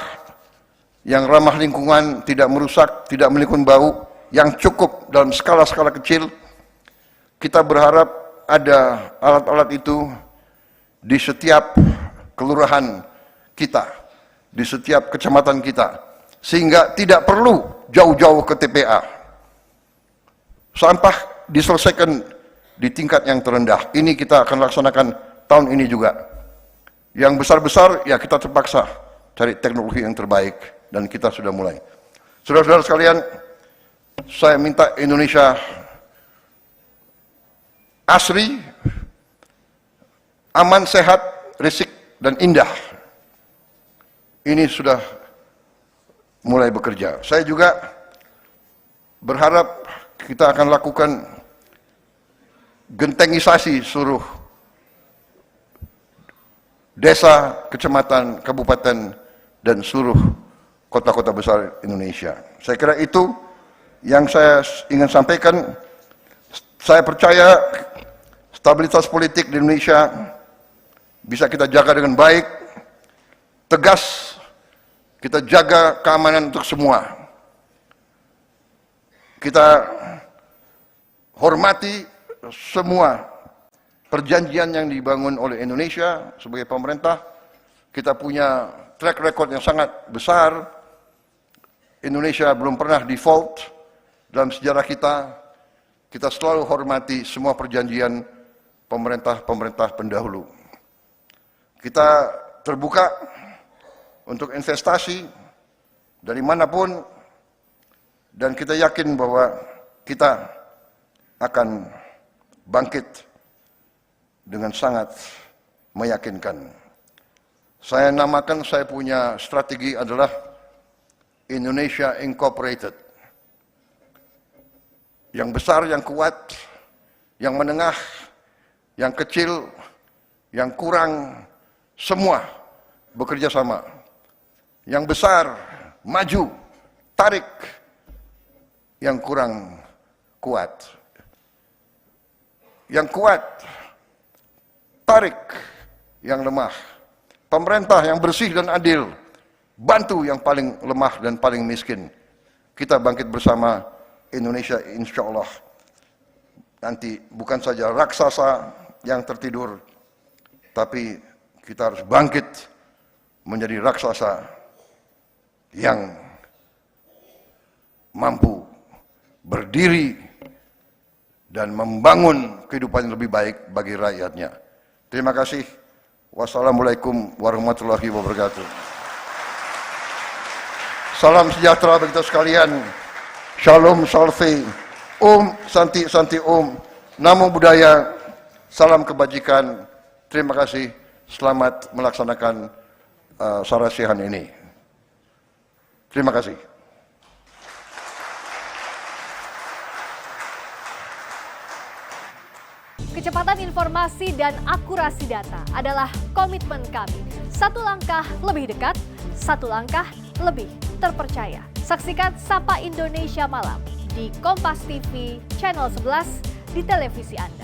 yang ramah lingkungan, tidak merusak, tidak menimbulkan bau, yang cukup dalam skala-skala kecil. Kita berharap ada alat-alat itu di setiap kelurahan kita, di setiap kecamatan kita, sehingga tidak perlu jauh-jauh ke TPA. Sampah diselesaikan di tingkat yang terendah. Ini kita akan laksanakan tahun ini juga. Yang besar-besar, ya kita terpaksa cari teknologi yang terbaik, dan kita sudah mulai. Saudara-saudara sekalian, saya minta Indonesia asri, aman, sehat, risik, dan indah. Ini sudah mulai bekerja. Saya juga berharap kita akan lakukan gentengisasi seluruh desa, kecamatan, kabupaten, dan seluruh kota-kota besar Indonesia. Saya kira itu yang saya ingin sampaikan. Saya percaya stabilitas politik di Indonesia bisa kita jaga dengan baik, tegas, kita jaga keamanan untuk semua. Kita hormati semua perjanjian yang dibangun oleh Indonesia sebagai pemerintah. Kita punya track record yang sangat besar. Indonesia belum pernah default dalam sejarah kita. Kita selalu hormati semua perjanjian pemerintah-pemerintah pendahulu. Kita terbuka untuk investasi dari manapun, dan kita yakin bahwa kita akan bangkit dengan sangat meyakinkan. Saya namakan, saya punya strategi adalah Indonesia Incorporated. Yang besar, yang kuat, yang menengah, yang kecil, yang kurang, semua bekerja sama. Yang besar, maju, tarik. Yang kurang, kuat. Yang kuat, tarik. Yang lemah. Pemerintah yang bersih dan adil, bantu yang paling lemah dan paling miskin. Kita bangkit bersama, Indonesia insya Allah nanti bukan saja raksasa yang tertidur, tapi kita harus bangkit menjadi raksasa yang mampu berdiri dan membangun kehidupan yang lebih baik bagi rakyatnya. Terima kasih. Wassalamualaikum warahmatullahi wabarakatuh. Salam sejahtera bagi kita sekalian. Shalom Salve. Santi Santi Namo Buddhaya. Salam kebajikan. Terima kasih. Selamat melaksanakan sarasihan ini. Terima kasih. Kecepatan informasi dan akurasi data adalah komitmen kami. Satu langkah lebih dekat, satu langkah lebih terpercaya. Saksikan Sapa Indonesia Malam di Kompas TV Channel 11 di televisi Anda.